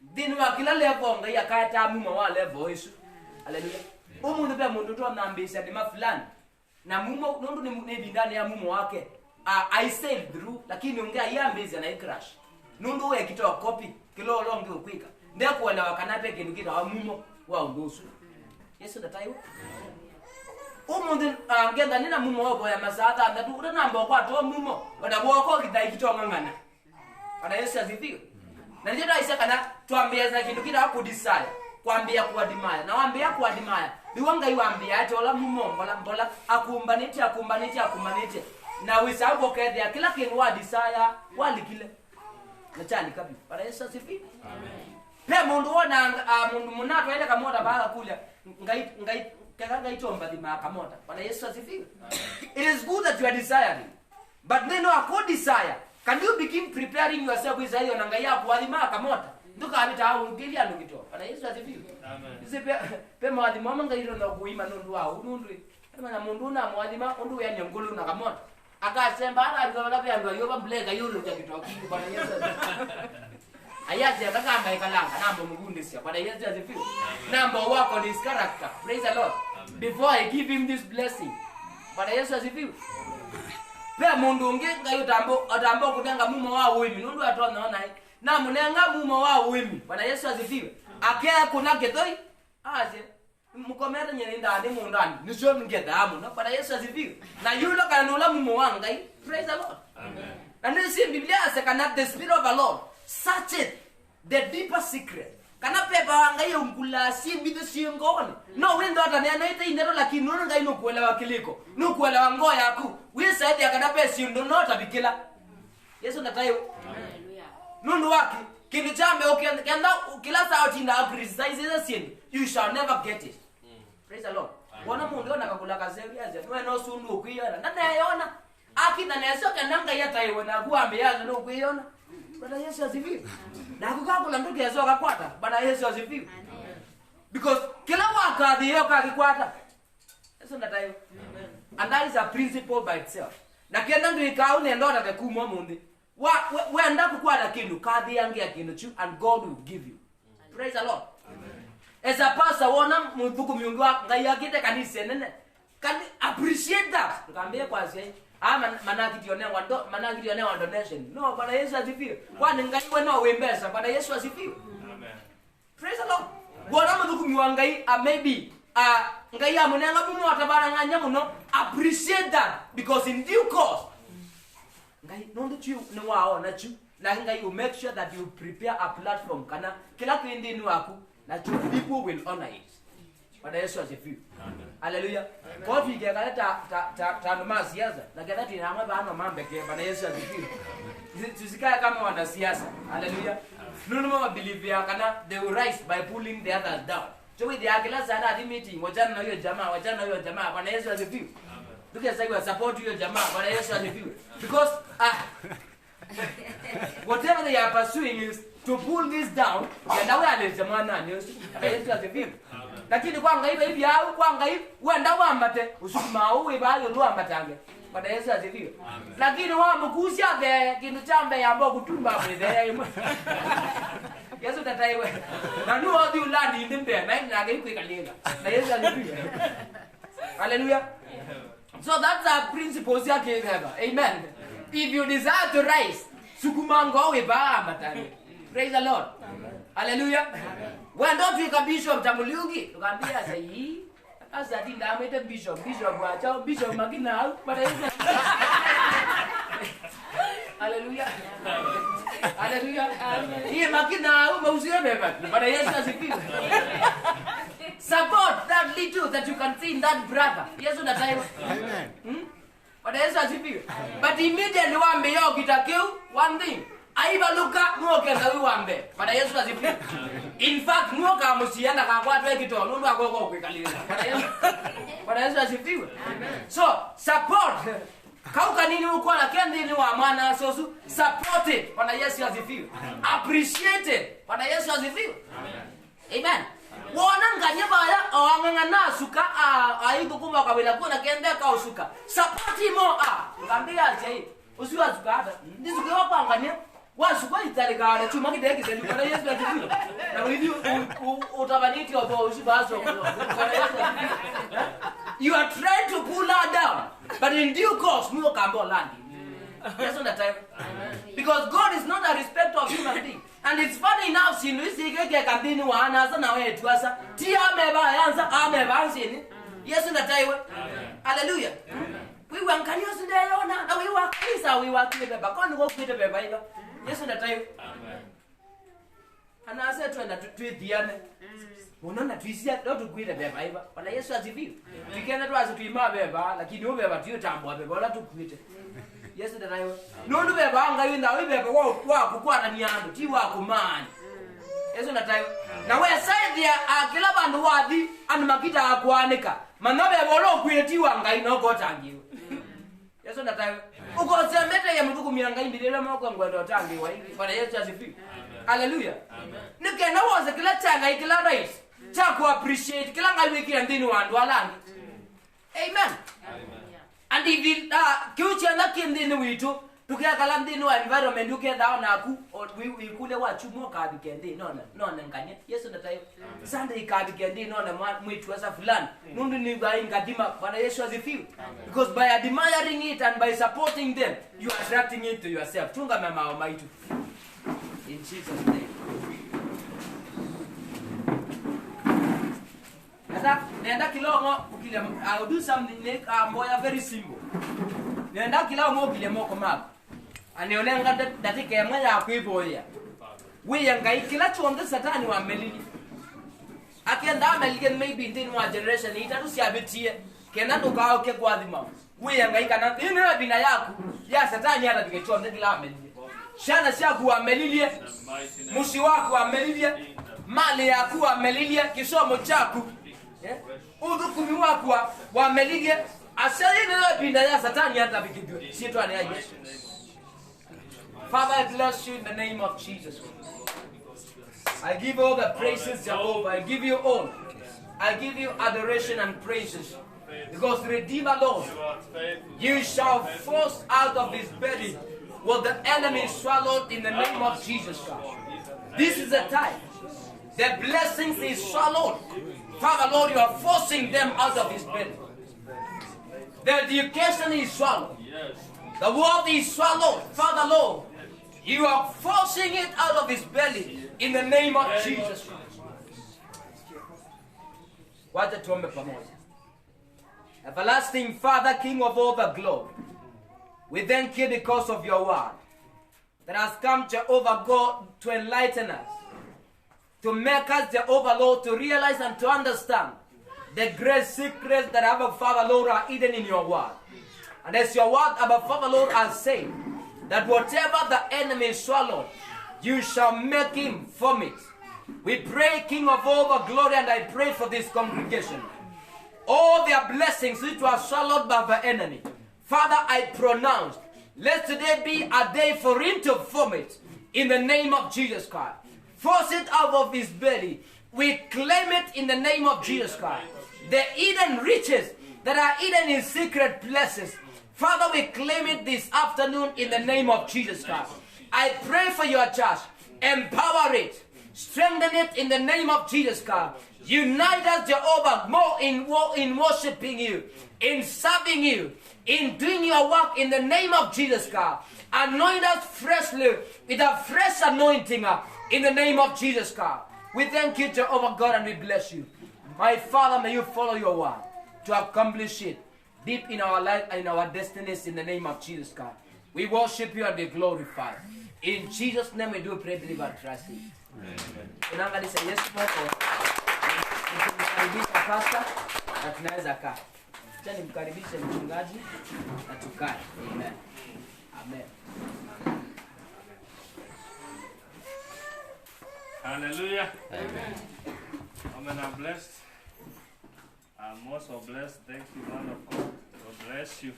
Dini wa kila level ngaya kata muma wa level Yesu. Hallelujah. Umuntu be muntu to nambisa ni mafulani. Na mumo nundu ni bindani ya mumo wake. I sailed through lakini ongea yambezi na crash. Nundu we kitoa copy kilo longe ukwika. Ndio kuona wakanape kindu kita wa mumo wa undusu. Yesu ndatayo. Umuntu ngenda nina mumo wabo ya masada ndatu ura namba kwa to mumo. Oda woko kidai kitoa ngangana. Bwana Yesu asifiwe. Na ndio daisa kana tuambia za kindu kita ku desire. Kuambia kuadimaya. Na waambia kuadimaya. Biwanga yuambia ati ola mumo mbola akumbanite. Na wisabo kedya kila kintu wa desire walikile. Na chali kabi. Bwana Yesu asifiwe. Amen. Pe mundu wona mundu munato ile kamoda bala kula ngai tomba di makamota. Bwana Yesu asifiwe. It is good that you are desiring. But then no a desire. Can you begin preparing yourself with hiyo na ngai yako wali makamota? Nduka abita au ngilia ndukito. Bwana Yesu asifiwe. Amen. Ise pe mwadi mama ngairo na kuima nundu wao nundu. Kama mundu na mwadi ma undu ya nyongulu na kamota. Akasemba ala alikuwa pia ndio yoba mblega yule ukitoka kingu. Bwana Yesu. Ayaje atakamba ikalanga nambo mugundisia. Bwana Yesu asifiwe. Number wako ni his character. Praise the Lord. Before I give him this blessing. Bwana Yesu asifiwe. Pe mundu ngenga yotambo kutenga mumo wa wimi nundu atona naona na munenga mumo wa wimi. Bwana Yesu asifiwe. Akea kuna gedoi aje mukomera nyene ndani mundani nisho ngedhamu na Bwana Yesu asifiwe. Na yule kanula mumo wanga. Praise the Lord. Amen. And this in Biblia says the spirit of the Lord searcheth the deeper secret. Kana pepa wanga yongula simbido siongone. No windo ataniana ite indero lakini nunu ngai nukuelewa kiliko. Nukuelewa ngo yaku. We said yakana pesi ndo nota bikila. Yesu natayo. Hallelujah. Nunu waki kindu chambe ukienda kila saa utinda criticize the sin. You shall never get it. Praise the Lord. Wana mundu ona kakula kazevi aje. Mwe no sundu ukuyona. Nana yona. Akina neso kananga yataiwe na kuambe yazo no ukuyona. Bwana Yesu asifiwe. Na kukakula ndugu yazo akakwata. Bwana Yesu asifiwe. Because kila wakati yeye akakikwata. Yesu ndatayo. And that is a principle by itself. Na kenda ndio ikao nenda ndate kumwa mundi. We enda kukwada kindu kadhi yangi ya kindu chu and God will give you. Praise the Lord. As a pastor wona muthuku miungu ngai yakite kanisa nene. Can appreciate that. Tukambie kwa sisi. Managiti yone wa donation. No, Bwana Yesu asifiwe. Kwani ngai we no wembesa. Bwana Yesu asifiwe. Amen. Praise the Lord. Bwana muthuku miwa ngai maybe ngai amunenga bumu atabara nganya muno appreciate that because in due course ngai nondo chu ne wao na chu na ngai you make sure that you prepare a platform kana kila kindi ni wako na chu people will honor it. Bwana Yesu asifiwe. Hallelujah. Kwa hiyo ta noma siasa na kada tinamwe bana mambe ke Bwana Yesu asifiwe. Tusikae kama wana siasa. Hallelujah. Nunu mama believe ya kana they will rise by pulling the others down. So with the akila sana at meeting wajana na hiyo jamaa Bwana Yesu asifiwe. Tukisaidia support hiyo jamaa Bwana Yesu asifiwe. Because whatever they are pursuing is to pull this down ya nawe alizamana ni Yesu asifiwe. Lakini kwanga hivi au kwanga hivi wenda wambate usukuma uwe bayo luambatange Bwana Yesu asifiwe. Lakini wao mkusia the kindu chambe yambo kutumba mweze Yesu tataiwe na nu odi ulandi ndimbe na ngai kwikalinga na Yesu asifiwe. Hallelujah. So that's our principles yake hapa. Amen. If you desire to rise sukuma ngowe baambatange. Praise the Lord. Hallelujah. When don't we come Bishop Tamuliugi? Tukambia sahi. Asa dinda amete Bishop wacha Bishop magina Bwana Yesu. Hallelujah. Hallelujah. Yeye magina umeusia beba. Bwana Yesu asifiwe. Support that little that you can see in that brother. Yesu nataiwa. Amen. Bwana Yesu asifiwe. But immediately wambe yo kitakeu one thing. Aiba luka nuoke za wambe. Bwana Yesu asifiwe. In fact nuoka musiana kwa watu ekito nundu akoko kwikalia. Bwana Yesu asifiwe. So support. Kauka nini uko na kendi ni wa mwana sosu support it. Bwana Yesu asifiwe. Appreciate it. Bwana Yesu asifiwe. Amen. Wona nganya baya owanga na suka aibu kuma kabila kuna kende ka usuka. Support mo ngambia je. Usiwa zukada. Ndizuke wapa ngania. Wasuka itarika chuma kideki tena Bwana Yesu asifiwe. Na hivi utabaniti obo usibazo. Bwana Yesu asifiwe. You are trying to pull her down, but in due course mu kambo land. That's not the time. Because God is not a respecter of human beings. And it's funny enough sinu isigeke kambini waanaza na wetu asa ti ameba yanza ameba ansini. Yesu nataiwe. Hallelujah. We want kanyo sindayona na we work isa we work with beba kono go kwite beba iba. Yesu nataiwe. Anase twenda twithiane. Unaona tuisia ndo tukwite beba iba. Bwana Yesu asifiwe. Tukenda twazi tuima beba lakini ubeba tuyo tambwa beba wala tukwite. Yesu nataiwe. Nondu beba anga yinda we beba wa kukwata nyando ti wa kumani. Yesu nataiwe. Na we side ya kila bandu wadi anu makita akwanika. Manobe bolo kwiti wa ngai no gotangiwe. Yesu nataiwe. Uko semete ya mtuku miranga imbirela moko ngwendo tangiwa hivi. Bwana Yesu asifiwe. Hallelujah. Amen. Nikena woza kila changa kila right. Cha ku appreciate kila ngai wiki ndini wandu alangi. Amen. And if kiuchi na kindini witu tukiyakala ndini wa environment ukenda na ku ikule wachumo kadi kendi nona nganya Yesu nataiwe. Sunday kadi kendi nona mwitu wasa fulani nundu ni gai ngadima Bwana Yesu asifiwe. Because by admiring it and by supporting them you are attracting it to yourself. Tunga mama wa maitu. In Jesus name. Nenda kilomo ukile I'll do something moya very simple. Nenda kilomo ukile moko map. Anionenga datike ya mwana akuiboya. Wewe ngai kila chonde satani wa melili. Akienda amelige maybe ndini wa generation itatu siabitie. Kenda tukao ke kwathima. Wewe ngai kana ine bina yako. Ya satani hata dikechonde kila amelige. Shana shaku amelilie. Mushi wako amelilie. Mali yako amelilie kisomo chako. Udukumi wako wamelilie. Asali ndio binda ya satani hata bikidwe. Si tu anaye. Father, I bless you in the name of Jesus. I give all the praises, Jehovah. I give you all. I give you adoration and praises. Because Redeemer Lord, you shall force out of his belly what the enemy swallowed in the name of Jesus Christ. This is the time. The blessings is swallowed. Father Lord, you are forcing them out of his belly. The education is swallowed. The word is swallowed. Father Lord, you are forcing it out of his belly in the name of Jesus Christ. Wacha tuombe pamoja. Everlasting Father, King of all the glory, we thank you because of your word that has come, Jehovah God, to enlighten us, to make us, Jehovah Lord, to realize and to understand the great secrets that our Father Lord are hidden in your word. And as your word, our Father Lord, has said, that whatever the enemy swallowed, you shall make him vomit. We pray, King of all the glory, and I pray for this congregation. All their blessings which were swallowed by the enemy, Father, I pronounce, let today be a day for him to vomit in the name of Jesus Christ. Force it out of his belly. We claim it in the name of Jesus Christ. The hidden riches that are hidden in secret places, Father, we claim it this afternoon in the name of Jesus Christ. I pray for your church. Empower it. Strengthen it in the name of Jesus Christ. Unite us, Jehovah, more in worshiping you, in serving you, in doing your work in the name of Jesus Christ. Anoint us freshly with a fresh anointing in the name of Jesus Christ. We thank you, Jehovah God, and we bless you. My Father, may you follow your word to accomplish it deep in our life and in our destinies in the name of Jesus Christ. We worship you and we glorify. In Jesus' name we do pray, believe, and trust you. Tunaangalia Yesu Kristo. Nimkaribisha pastor na tunaweza kaa. Acha nimkaribishe mchungaji na tukae. Amen. Amen. Hallelujah. Amen. Amen. I'm blessed. I'm also blessed. Thank you, man of God. God bless you.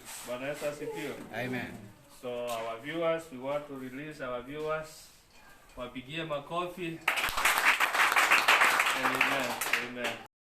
Amen. So our viewers, we want to release our viewers. Wapigie makofi. Amen. Amen.